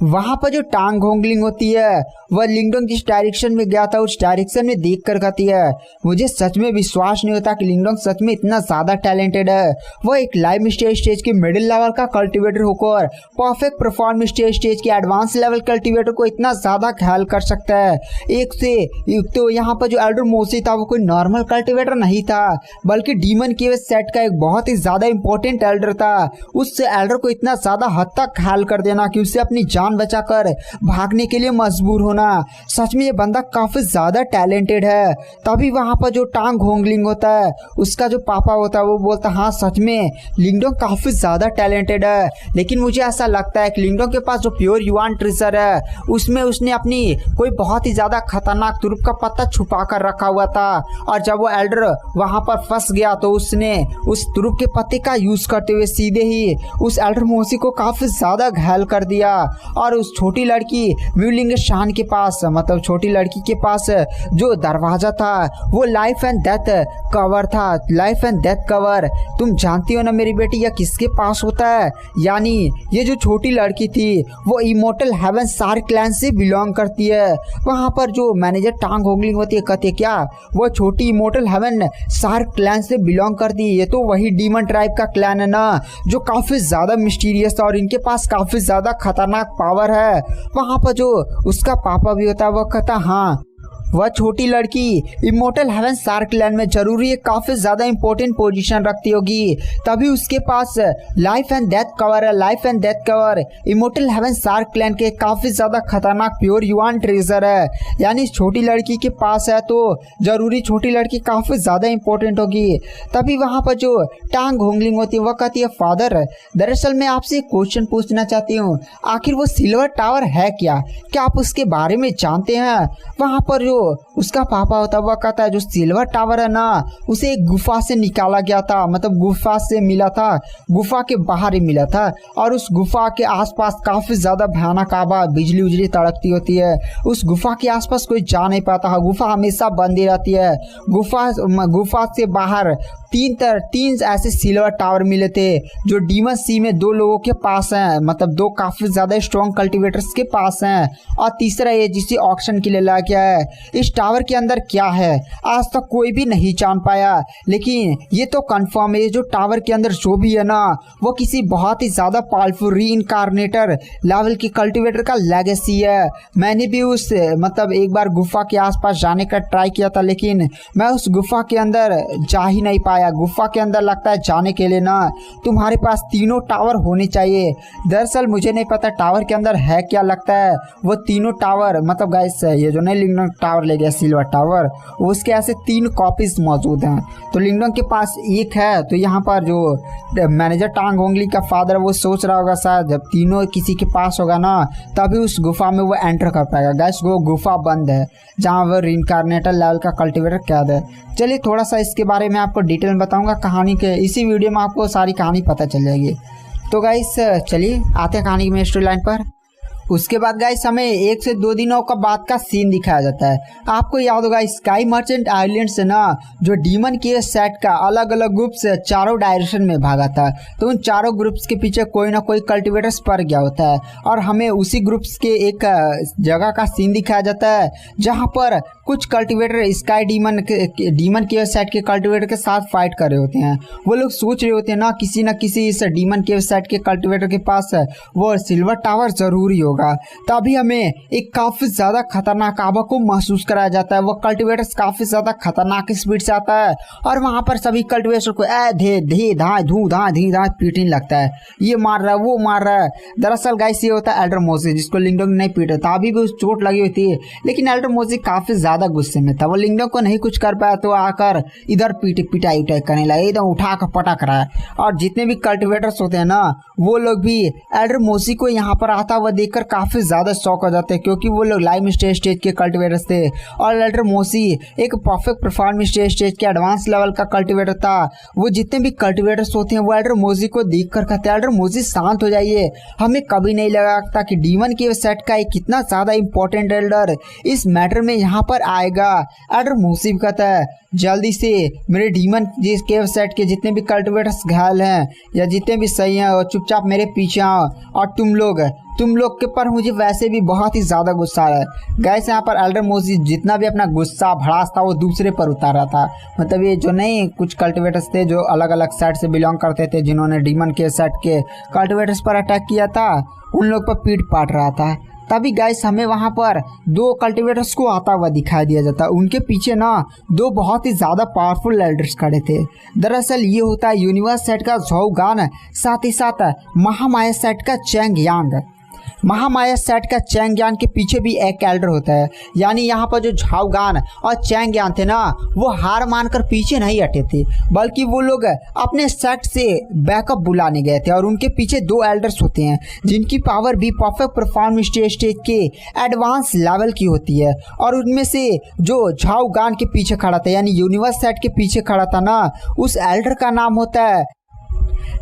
वहाँ पर जो टांग होंगलिंग होती है वह लिंगडोंग जिस डायरेक्शन में गया था उस डायरेक्शन में देख कर कहती है मुझे सच में विश्वास नहीं होता कि लिंगडोंग सच में इतना ज़्यादा टैलेंटेड है। वह एक लाइव स्टेज के मिडिल लेवल का कल्टीवेटर होकर परफेक्ट परफॉर्म स्टेज के एडवांस लेवल कल्टीवेटर को इतना ज़्यादा घायल कर सकता है। एक तो यहाँ पर जो एल्डर मोसी था वो कोई नॉर्मल कल्टीवेटर नहीं था बल्कि डीमन के सेट का एक बहुत ही ज़्यादा इंपॉर्टेंट एल्डर था। उस एल्डर को इतना ज़्यादा हद तक घायल कर देना कि उसे अपनी जान बचाकर भागने के लिए मजबूर होना, सच में ये बंदा काफी ज्यादा टैलेंटेड है। तभी वहां पर जो टांग होंगलिंग होता है उसका जो पापा होता है वो बोलता है हाँ सच में लिंगडोंग काफी ज्यादा टैलेंटेड है लेकिन मुझे ऐसा लगता है कि लिंगडोंग के पास जो प्योर युआन ट्रेजर है उसमें उसने अपनी कोई बहुत ही ज्यादा खतरनाक तुरुप का पत्ता छुपा कर रखा हुआ था और जब वो एल्डर वहां पर फंस गया तो उसने उस तुरुप के पत्ते का यूज करते हुए सीधे ही उस एल्डर मोसी को काफी ज्यादा घायल कर दिया और उस छोटी लड़की मिलिंगस्टान के पास मतलब छोटी लड़की के पास जो दरवाजा था वो लाइफ एंड डेथ कवर था। लाइफ एंड डेथ कवर तुम जानती हो ना मेरी बेटी यह किसके पास होता है, यानी ये जो छोटी लड़की थी वो इमोर्टल हेवन शार्क क्लैन से बिलोंग करती है। वहाँ पर जो मैनेजर टांग होंगलिंग होती है कहती है क्या वो छोटी इमोर्टल हेवन शार्क क्लैन से बिलोंग करती है, ये तो वही डीमन ट्राइब का क्लैन है ना जो काफ़ी ज़्यादा मिस्टीरियस था और इनके पास काफ़ी ज़्यादा खतरनाक पावर है। वहाँ पर जो उसका पापा भी होता है वो कहता हाँ वह छोटी लड़की इमोर्टल हेवन शार्क क्लैन में जरूरी है काफ़ी ज़्यादा इंपॉर्टेंट पोजीशन रखती होगी, तभी उसके पास लाइफ एंड डेथ कवर है। Life and death cover immortal heaven shark clan के काफ़ी ज़्यादा खतरनाक प्योर युआन ट्रेजर है, यानी इस छोटी लड़की के पास है तो ज़रूरी छोटी लड़की काफ़ी ज़्यादा इंपॉर्टेंट होगी। तभी वहाँ पर जो टांग होंगलिंग होती है वह कहती है फादर दरअसल मैं आपसे एक क्वेश्चन पूछना चाहती हूँ, आखिर वो सिल्वर टावर है क्या आप उसके बारे में जानते हैं। वहाँ पर जो उसका पापा होता वह कहता है जो सिल्वर टावर है ना उसे एक गुफा से निकाला गया था, मतलब गुफा से मिला था, गुफा के बाहर ही मिला था और उस गुफा के आसपास काफ़ी ज़्यादा भयानक आवाज़ बिजली उजली तड़कती होती है। उस गुफा के आसपास कोई जा नहीं पाता है, गुफा हमेशा बंद ही रहती है। गुफा से बाहर तीन ऐसे सिल्वर टावर मिले थे जो डीमन सी में दो लोगों के पास हैं, मतलब दो काफ़ी ज़्यादा स्ट्रॉन्ग कल्टीवेटर्स के पास हैं, और तीसरा ये जिसे ऑक्शन के लिए लाया गया है। इस टावर के अंदर क्या है आज तक कोई भी नहीं जान पाया, लेकिन ये तो कंफर्म है जो टावर के अंदर जो भी है ना वो किसी बहुत ही ज़्यादा पावरफुल रीइंकार्नेटर लेवल की कल्टीवेटर का लेगेसी है। मैंने भी उस मतलब एक बार गुफा के आसपास जाने का ट्राई किया था, लेकिन मैं उस गुफा के अंदर जा ही नहीं पाया। गुफा के अंदर लगता है जाने के लिए ना तुम्हारे पास तीनों टावर होने चाहिए। दरअसल मुझे नहीं पता टावर के अंदर है क्या, लगता है वो तीनों टावर मतलब गाइस ये जो नहीं लिंगडोंग टावर ले गया सिल्वर टावर उसके ऐसे 3 कॉपीज मौजूद हैं, तो लिंगडोंग के पास एक है। तो यहाँ पर जो मैनेजर टांग होंगली का फादर वो सोच रहा होगा शायद जब तीनों किसी के पास होगा ना तभी उस गुफा में वो एंटर कर पाएगा। गाइस वो गुफा बंद है जहाँ वो रीइंकार्नेटर लेवल का कल्टीवेटर कैद है। चलिए थोड़ा सा इसके बारे में आपको डिटेल में बताऊंगा कहानी के, इसी वीडियो में आपको सारी कहानी पता चल जाएगी। तो गाइस चलिए आते हैं कहानी में स्टोरी लाइन पर। उसके बाद गाइस हमें 1 से 2 दिनों का बाद का सीन दिखाया जाता है। आपको याद होगा स्काई मर्चेंट आइलैंड से ना जो डीमन के सेट का अलग अलग ग्रुप से चारों डायरेक्शन में भागा था, तो उन चारों ग्रुप्स के पीछे कोई ना कोई कल्टीवेटर्स पड़ गया होता है और हमें उसी ग्रुप्स के एक जगह का सीन दिखाया जाता है जहाँ पर कुछ कल्टीवेटर स्काई डीमन के सेट के कल्टीवेटर के साथ फाइट कर रहे होते हैं। वो लोग सोच रहे होते हैं ना किसी इस डीमन के सेट के कल्टीवेटर के पास वो सिल्वर टावर जरूरी होगा। तभी हमें एक काफ़ी ज़्यादा खतरनाक आवा को महसूस कराया जाता है। वो कल्टीवेटर्स काफ़ी ज़्यादा खतरनाक स्पीड से आता है और वहाँ पर सभी कल्टीवेटर को धी धाँ पीटने लगता है, ये मार रहा है वो मार रहा है। दरअसल गाइस ये होता है एल्डर मोजी जिसको लिंगडोंग नहीं पीटा था, अभी भी उस चोट लगी हुई थी, लेकिन एल्डर मोजी काफ़ी ज़्यादा गुस्से में था। वो लिंगडोंग को नहीं कुछ कर पाया तो आकर इधर पिटाई करने लगा, एकदम उठा कर पटक रहा है। और जितने भी कल्टीवेटर्स होते हैं ना वो लोग भी एल्डर मोजी को यहाँ पर आता हुआ देखकर काफ़ी ज़्यादा शौक हो जाते हैं, क्योंकि वो लोग लाइव स्टेज के कल्टीवेटर्स थे और एल्डर मोजी एक परफेक्ट परफॉर्म स्टेज के एडवांस लेवल का कल्टीवेटर था। वो जितने भी कल्टीवेटर्स होते हैं वो एल्डर मोजी को देख कर कहते हैं एल्डर मोजी शांत हो जाइए, हमें कभी नहीं लगा था कि डीमन के सेट का एक कितना ज़्यादा इंपॉर्टेंट एल्डर इस मैटर में यहाँ पर आएगा। एल्डर मोजी कहता है जल्दी से मेरे डीमन के सेट के जितने भी कल्टीवेटर्स घायल हैं या जितने भी सही हैं चुपचाप मेरे पीछे आओ, और तुम लोग के पर मुझे वैसे भी बहुत ही ज़्यादा गुस्सा है। गैस यहाँ पर एल्डर मोजी जितना भी अपना गुस्सा भड़ास था वो दूसरे पर उतारा था, मतलब ये जो नहीं कुछ कल्टीवेटर्स थे जो अलग अलग सेट से बिलोंग करते थे जिन्होंने डीमन के सेट के कल्टीवेटर्स पर अटैक किया था उन लोग पर पीट पाट रहा था। तभी गाइस हमें वहाँ पर 2 कल्टीवेटर्स को आता हुआ दिखाई दिया जाता है, उनके पीछे ना 2 बहुत ही ज़्यादा पावरफुल एल्डर्स खड़े थे। दरअसल ये होता है यूनिवर्स सेट का झाओ गान, साथ ही साथ महामाया सेट का चैंग यांग। महामाया सेट का चैंग यान के पीछे भी एक एल्डर होता है, यानी यहाँ पर जो झाओ गान और चैंग यान थे ना वो हार मानकर पीछे नहीं हटे थे, बल्कि वो लोग अपने सेट से बैकअप बुलाने गए थे। और उनके पीछे 2 एल्डर्स होते हैं जिनकी पावर भी परफेक्ट परफॉर्म स्टेज के एडवांस लेवल की होती है। और उनमें से जो झाओ गान के पीछे खड़ा था यानी यूनिवर्स सेट के पीछे खड़ा था ना उस एल्डर का नाम होता है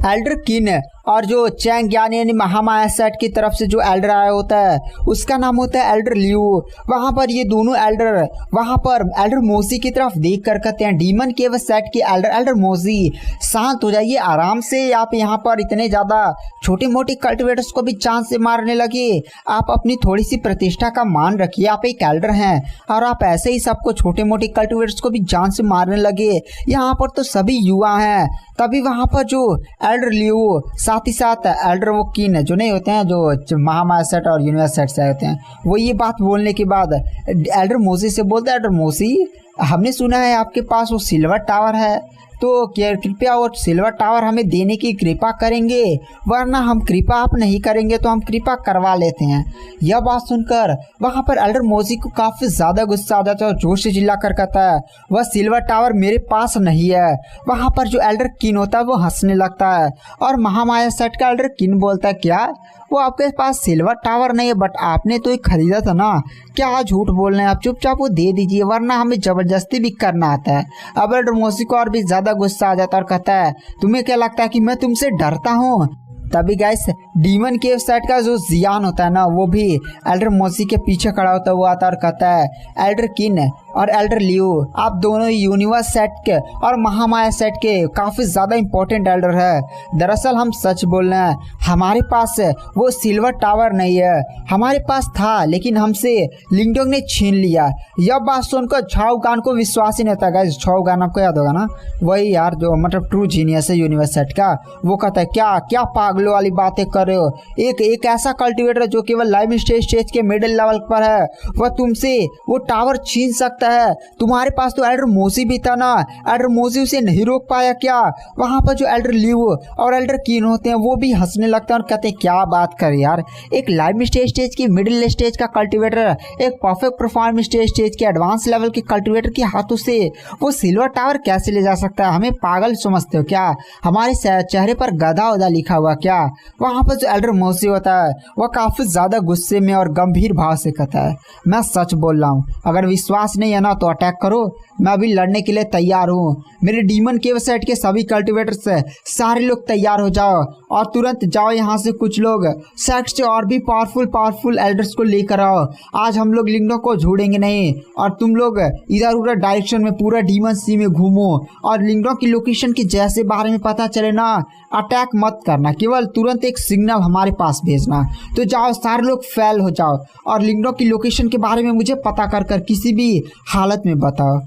एल्डर किन। और जो चैंग यानी महामाया सेट की तरफ से जो एल्डर आया होता है उसका नाम होता है एल्डर लियू। वहाँ पर ये दोनों एल्डर वहाँ पर एल्डर मोसी की तरफ देख कर कहते हैं डीमन केव सेट की एल्डर मोसी शांत हो जाइए आराम से। आप यहाँ पर इतने ज़्यादा छोटे मोटे कल्टिवेटर्स को भी चांद से मारने लगे। आप अपनी थोड़ी सी प्रतिष्ठा का मान रखिए, आप एक एल्डर हैं और आप ऐसे ही सबको छोटे मोटे कल्टिवेटर्स को भी जान से मारने लगे। यहाँ पर तो सभी युवा हैं। तभी वहाँ पर जो एल्डर लियो साथ ही साथ एल्डर वो किन जो नहीं होते हैं जो महामाया सेट और यूनिवर्स सेट से होते हैं, वो ये बात बोलने के बाद एल्डर मोसी से बोलते हैं, एल्डर मोसी हमने सुना है आपके पास वो सिल्वर टावर है, तो कृपया वो सिल्वर टावर हमें देने की कृपा करेंगे, वरना हम कृपा आप नहीं करेंगे तो हम कृपा करवा लेते हैं। यह बात सुनकर वहाँ पर एल्डर मोसी को काफ़ी ज़्यादा गुस्सा आ जाता है और जोर से चिल्ला कर कहता है वह सिल्वर टावर मेरे पास नहीं है। वहाँ पर जो एल्डर किन होता है वो हंसने लगता है और महामाया सेट का एल्डर किन बोलता है क्या वो आपके पास सिल्वर टावर नहीं है, बट आपने तो एक खरीदा था ना, क्या झूठ बोल रहे हैं आप, चुपचाप वो दे दीजिए वरना हमें जबरदस्ती भी करना आता है। अब एल्डर मोसी को और भी ज़्यादा गुस्सा आ जाता है और कहता है तुम्हें क्या लगता है कि मैं तुमसे डरता हूँ। तभी गाइस डीमन केव सेट का जो जियान होता है ना वो भी एल्डर मोसी के पीछे खड़ा होता है, वो आता है और कहता है एल्डर किन और एल्डर लियो आप दोनों यूनिवर्स सेट के और महामाया सेट के काफ़ी ज़्यादा इंपॉर्टेंट एल्डर है। दरअसल हम सच बोल रहे हैं, हमारे पास वो सिल्वर टावर नहीं है, हमारे पास था लेकिन हमसे लिंगडोंग ने छीन लिया। यह बात सुनकर छाओ गान को विश्वास ही नहीं था। गाइस छाओ गान आपको याद होगा ना, वही यार जो मतलब ट्रू जीनियस है यूनिवर्स सेट का, वो कहता है क्या क्या पागलों वाली बातें कर रहे हो, एक ऐसा कल्टिवेटर जो केवल लाइव स्टेज के मिडिल लेवल पर है वह तुमसे वो टावर छीन सकता है। तुम्हारे पास तो एल्डर मोसी भी था ना, एल्डर मोसी उसे नहीं रोक पाया क्या। वहां पर जो एल्डर लियो और एल्डर किन होते हैं वो भी हंसने लगते हैं और कहते हैं क्या बात कर यार, एक लाइव स्टेज की मिडिल स्टेज का कल्टिवेटर एक परफेक्ट परफॉर्म स्टेज के एडवांस लेवल के कल्टिवेटर के हाथों से वो सिल्वर टावर कैसे ले जा सकता है, हमें पागल समझते हो क्या, हमारे चेहरे पर गधा उदा लिखा हुआ क्या। वहां पर जो एल्डर मोसी होता है वह काफी ज्यादा गुस्से में और गंभीर भाव से कहता है मैं सच बोल रहा हूँ, अगर विश्वास नहीं है ना तो अटैक करो, मैं अभी लड़ने के लिए तैयार हूँ। मेरे डीमन केव सेट के सभी कल्टिवेटर्स सारे लोग तैयार हो जाओ और तुरंत जाओ यहाँ से, कुछ लोग सेट से और भी पावरफुल एल्डर्स को लेकर आओ। आज हम लोग लिंगडों को छोड़ेंगे नहीं और तुम लोग इधर उधर डायरेक्शन में पूरा डीमन सी में घूमो और लिंगडों की लोकेशन की जैसे बारे में पता चले ना अटैक मत करना, केवल तुरंत एक सिग्नल हमारे पास भेजना। तो जाओ सारे लोग फेल हो जाओ और लिंगडों की लोकेशन के बारे में मुझे पता कर किसी भी हालत में बताओ।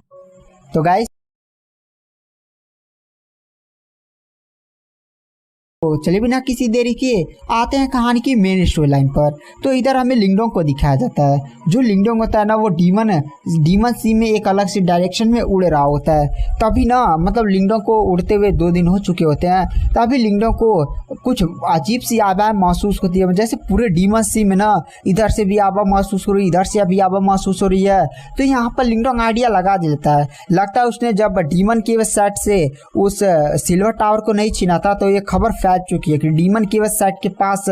तो गाइस तो चलिए बिना किसी देरी के आते हैं कहानी की मेन स्टोरी लाइन पर। तो इधर हमें लिंगडोंग को दिखाया जाता है। जो लिंगडोंग होता है ना वो डीमन सी में एक अलग सी डायरेक्शन में उड़ रहा होता है। तभी ना मतलब लिंगडोंग को उड़ते हुए 2 दिन हो चुके होते हैं, तभी लिंगडोंग को कुछ अजीब सी आवाज़ महसूस होती है, जैसे पूरे डीमन सी में ना इधर से भी आवाज़ महसूस हो रही है, इधर से भी आवाज़ महसूस हो रही है। तो यहाँ पर लिंगडोंग आइडिया लगा देता है, लगता है उसने जब डीमन के सेट से उस सिल्वर टावर को नहीं छीना था तो ये खबर फैल चुकी है कि डीमन केव सेट के पास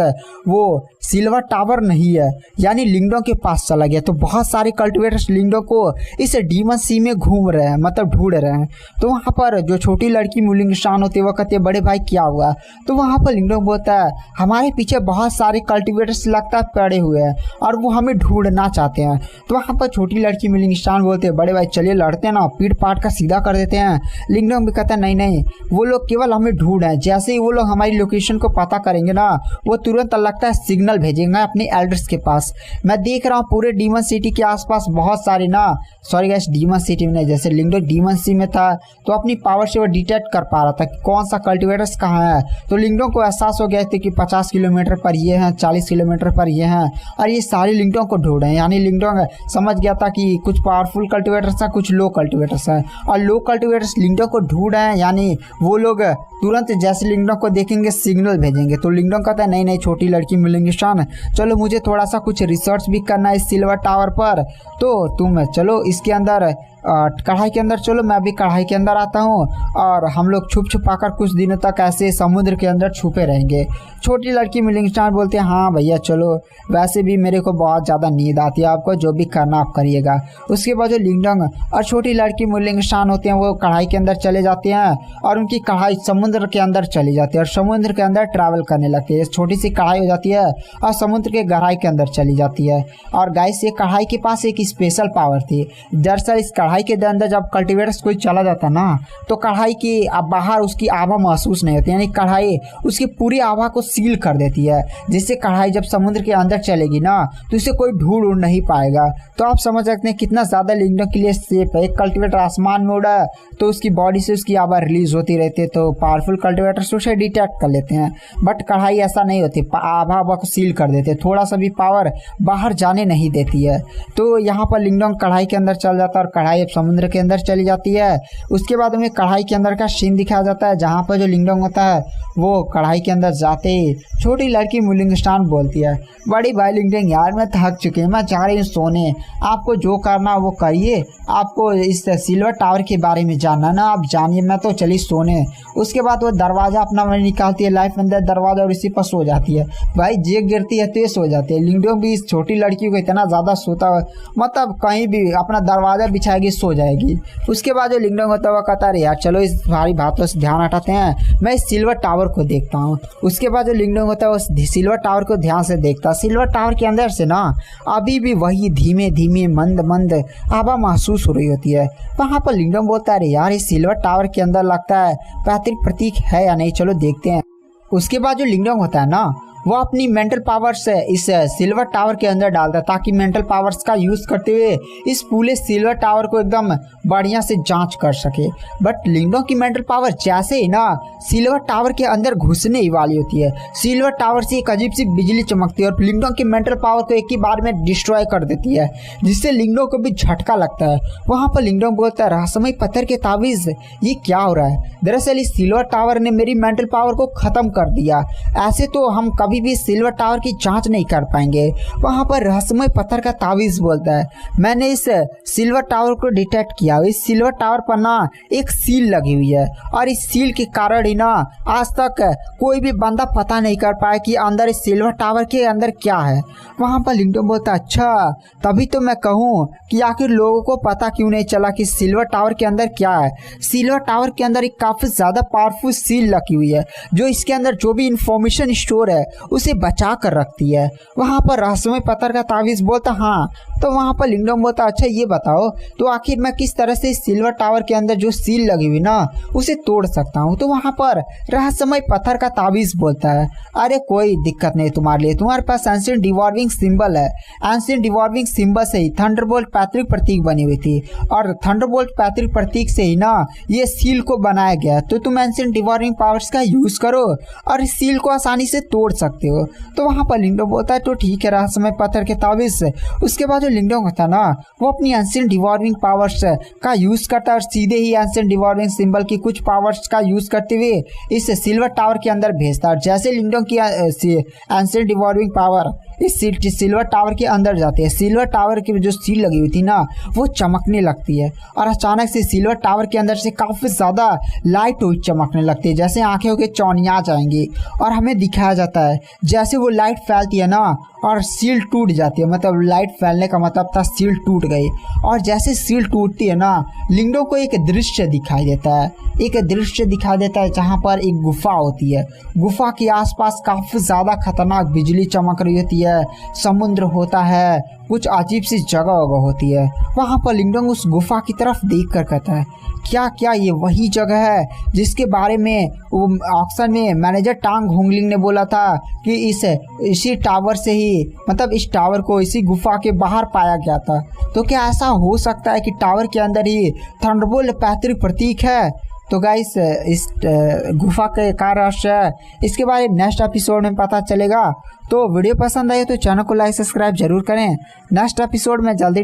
वो सिल्वर टावर नहीं है, यानी लिंगडोंग के पास चला गया। तो बहुत सारे कल्टिवेटर्स लिंगडोंग को इस डीमन सी में घूम रहे हैं, मतलब ढूंढ रहे हैं। तो वहाँ पर जो छोटी लड़की मुलिंगशान होती है वो कहती है बड़े भाई क्या हुआ। तो वहाँ पर लिंगडोंग बोलता है हमारे पीछे बहुत सारे कल्टिवेटर्स लगता है पड़े हुए हैं और वो हमें ढूंढना चाहते हैं। तो वहाँ पर छोटी लड़की मुलिंगशान बोलते हैं बड़े भाई चलिए लड़ते हैं ना, पीठ पाट का सीधा कर देते हैं। लिंगडोंग भी कहता है नहीं वो लोग केवल हमें ढूंढ रहे हैं, जैसे ही वो लोग हमारी लोकेशन को पता करेंगे ना वो तुरंत लगता है सिग्नल भेजेंगे अपने एल्डर्स के पास। मैं देख रहा हूँ पूरे डीमन सिटी के आसपास बहुत सारे ना, सॉरी गाइस डीमन सिटी में जैसे लिंगडोंग डीमन सी में था तो अपनी पावर से वो डिटेक्ट कर पा रहा था कि कौन सा कल्टिवेटर्स कहाँ है। तो लिंगडोंग को एहसास हो गया था कि 50 किलोमीटर पर ये हैं, 40 किलोमीटर पर ये हैं और ये सारे लिंगडोंग को ढूंढ रहे हैं। यानी लिंगडोंग समझ गया था कि कुछ पावरफुल कल्टिवेटर्स हैं, कुछ लो कल्टिवेटर्स हैं और लो कल्टिवेटर्स लिंगडोंग को ढूंढ रहे हैं, यानी वो लोग तुरंत जैसे लिंगडोंग को देखेंगे सिग्नल भेजेंगे। तो लिंगडोंग कहता है नहीं छोटी लड़की मिलेंगी शान, चलो मुझे थोड़ा सा कुछ रिसर्च भी करना है इस सिल्वर टावर पर, तो तुम चलो इसके अंदर कढ़ाई के अंदर चलो, मैं अभी कढ़ाई के अंदर आता हूँ और हम लोग छुप छुपा कर कुछ दिनों तक ऐसे समुद्र के अंदर छुपे रहेंगे। छोटी लड़की मिलिंगस्टान बोलते हैं हाँ भैया चलो, वैसे भी मेरे को बहुत ज़्यादा नींद आती है, आपको जो भी करना आप करिएगा। उसके बाद जो लिंगडोंग और छोटी लड़की मिलिंगस्टान होते हैं वो कढ़ाई के अंदर चले जाते हैं और उनकी कढ़ाई समुद्र के अंदर चली जाती है और समुद्र के अंदर ट्रैवल करने लगती है। छोटी सी कढ़ाई हो जाती है और समुद्र के गहराई के अंदर चली जाती है। और गाइस ये कढ़ाई के पास एक स्पेशल पावर थी। दरअसल इस कढ़ाई के अंदर जब कल्टीवेटर्स कोई चला जाता ना तो कढ़ाई की बाहर उसकी आभा महसूस नहीं होती, यानी कढ़ाई उसकी पूरी आभा को सील कर देती है, जिससे कढ़ाई जब समुद्र के अंदर चलेगी ना तो इसे कोई ढूंढ उड़ नहीं पाएगा। तो आप समझ सकते हैं कितना ज़्यादा लिंगडोंग के लिए सेफ है। एक कल्टीवेटर आसमान में उड़ा तो उसकी बॉडी से उसकी आभा रिलीज होती रहती है, तो पावरफुल कल्टीवेटर्स उसे डिटेक्ट कर लेते हैं। बट कढ़ाई ऐसा नहीं होती, आभा को सील कर देते हैं, थोड़ा सा भी पावर बाहर जाने नहीं देती है। तो यहाँ पर लिंगडोंग कढ़ाई के अंदर चल जाता है और कढ़ाई अब समुद्र के अंदर चली जाती है। उसके बाद हमें कढ़ाई के अंदर का सीन दिखाया जाता है जहाँ पर जो लिंगडोंग होता है वो कढ़ाई के अंदर जाते ही छोटी लड़की मिलिंगस्टान बोलती है बड़ी भाई लिंगडोंग यार मैं थक चुकी हूँ, मैं जा रही हूँ सोने, आपको जो करना वो करिए, आपको इस सिल्वर टावर के बारे में जानना ना आप जानिए, मैं तो चली सोने। उसके बाद वो दरवाज़ा अपना निकालती है लाइफ अंदर दरवाज़ा और इसी पर सो जाती है। भाई जेग गिरती है तो ये सो जाती है। लिंगडोंग भी इस छोटी लड़की को इतना ज़्यादा सोता है, मतलब कहीं भी अपना दरवाज़ा बिछाएगी सो जाएगी। उसके बाद जो लिंगडोंग होता है वो कहता है यार चलो इस सारी बातों से ध्यान हटाते हैं, मैं इस सिल्वर टावर को देखता हूँ। उसके बाद जो लिंगडोंग होता है वो सिल्वर टावर को ध्यान से देखता है। सिल्वर टावर के अंदर से ना अभी भी वही धीमे धीमे मंद मंद आभा महसूस हो रही होती है। वहाँ पर लिंगडोंग बोलता है यार इस सिल्वर टावर के अंदर लगता है पैतृक प्रतीक है या नहीं, चलो देखते हैं। उसके बाद जो लिंगडोंग होता है ना वो अपनी मेंटल पावर्स इस सिल्वर टावर के अंदर डालता है ताकि मेंटल पावर्स का यूज़ करते हुए इस पूरे सिल्वर टावर को एकदम बढ़िया से जांच कर सके। बट लिंगडोंग की मेंटल पावर जैसे ही ना सिल्वर टावर के अंदर घुसने ही वाली होती है, सिल्वर टावर से एक अजीब सी बिजली चमकती है और लिंगडोंग की मेंटल पावर को एक ही बार में डिस्ट्रॉय कर देती है, जिससे लिंगडोंग को भी झटका लगता है। वहाँ पर लिंगडोंग बोलता है रहस्यमय पत्थर के ताबीज़ ये क्या हो रहा है, दरअसल इस सिल्वर टावर ने मेरी मेंटल पावर को ख़त्म कर दिया, ऐसे तो हम कभी भी सिल्वर टावर की जांच नहीं कर पाएंगे। वहां पर रहस्यमय पत्थर का ताबीज बोलता है मैंने इस सिल्वर टावर को डिटेक्ट किया, इस सिल्वर टावर पर ना एक सील लगी हुई है और इस सील के कारण ही ना आज तक कोई भी बंदा पता नहीं कर पाया कि अंदर इस सिल्वर टावर के अंदर क्या है। वहां पर लिंगडोंग बोलता है अच्छा तभी तो मैं कहूँ कि आखिर लोगों को पता क्यों नहीं चला कि सिल्वर टावर के अंदर क्या है। सिल्वर टावर के अंदर एक काफी ज्यादा पावरफुल सील लगी हुई है जो इसके अंदर जो भी इंफॉर्मेशन स्टोर है उसे बचा कर रखती है। वहाँ पर रहस्यमय पत्थर का ताबीज बोलता हाँ। तो वहाँ पर लिंगडोंग बोलता अच्छा ये बताओ तो आखिर मैं किस तरह से सिल्वर टावर के अंदर जो सील लगी हुई ना उसे तोड़ सकता हूँ। तो वहाँ पर रहस्यमय पत्थर का ताबीज बोलता है अरे कोई दिक्कत नहीं तुम्हारे लिए, तुम्हारे पास एंशिएंट डिवॉल्विंग सिंबल है, एंशिएंट डिवॉल्विंग सिंबल से ही थंडरबोल्ट पैतृक प्रतीक बनी हुई थी और थंडरबोल्ट पैतृक प्रतीक से ही ना ये सील को बनाया गया, तो तुम एंशिएंट डिवॉल्विंग पावर्स का यूज करो और इस सील को आसानी से तोड़ सकते हो। तो वहाँ पर लिंगडोंग बोलता है तो ठीक है रहस्यमय पत्थर के ताबीज से। उसके बाद जो लिंगडोंग होता है ना वो अपनी एंशिएंट डिवॉल्विंग पावर्स का यूज करता है और सीधे ही एंशिएंट डिवॉल्विंग सिंबल की कुछ पावर्स का यूज करते हुए इस सिल्वर टावर के अंदर भेजता है। जैसे लिंगडोंग की एंशिएंट डिवॉल्विंग पावर इस सिल्वर टावर के अंदर जाती है, सिल्वर टावर की जो सील लगी हुई थी ना वो चमकने लगती है और अचानक से सिल्वर टावर के अंदर से काफ़ी ज़्यादा लाइट चमकने लगती है, जैसे आंखें के चौनिया जाएंगी और हमें दिखाया जाता है जैसे वो लाइट फैलती है ना और सील टूट जाती है, मतलब लाइट फैलने का मतलब था सील टूट गई। और जैसे सील टूटती है ना लिंगडोंग को एक दृश्य दिखाई देता है, एक दृश्य दिखाई देता है जहाँ पर एक गुफा होती है, गुफा के आसपास काफ़ी ज़्यादा खतरनाक बिजली चमक रही होती है, समुद्र होता है, कुछ अजीब सी जगह होती है। वहाँ पर लिंगडोंग उस गुफा की तरफ देख कर कहता है क्या क्या ये वही जगह है जिसके बारे में वो ऑक्शन में मैनेजर टांग होंगलिंग ने बोला था कि इसी टावर से ही, मतलब इस टावर को इसी गुफा के बाहर पाया गया था। तो क्या ऐसा हो सकता है कि टावर के अंदर ही थंडरबोल्ट पैतृक प्रतीक है? तो गाइस इस गुफा के क्या रहस्य है इसके बारे में नेक्स्ट एपिसोड में पता चलेगा। तो वीडियो पसंद आए तो चैनल को लाइक सब्सक्राइब जरूर करें। नेक्स्ट एपिसोड में जल्दी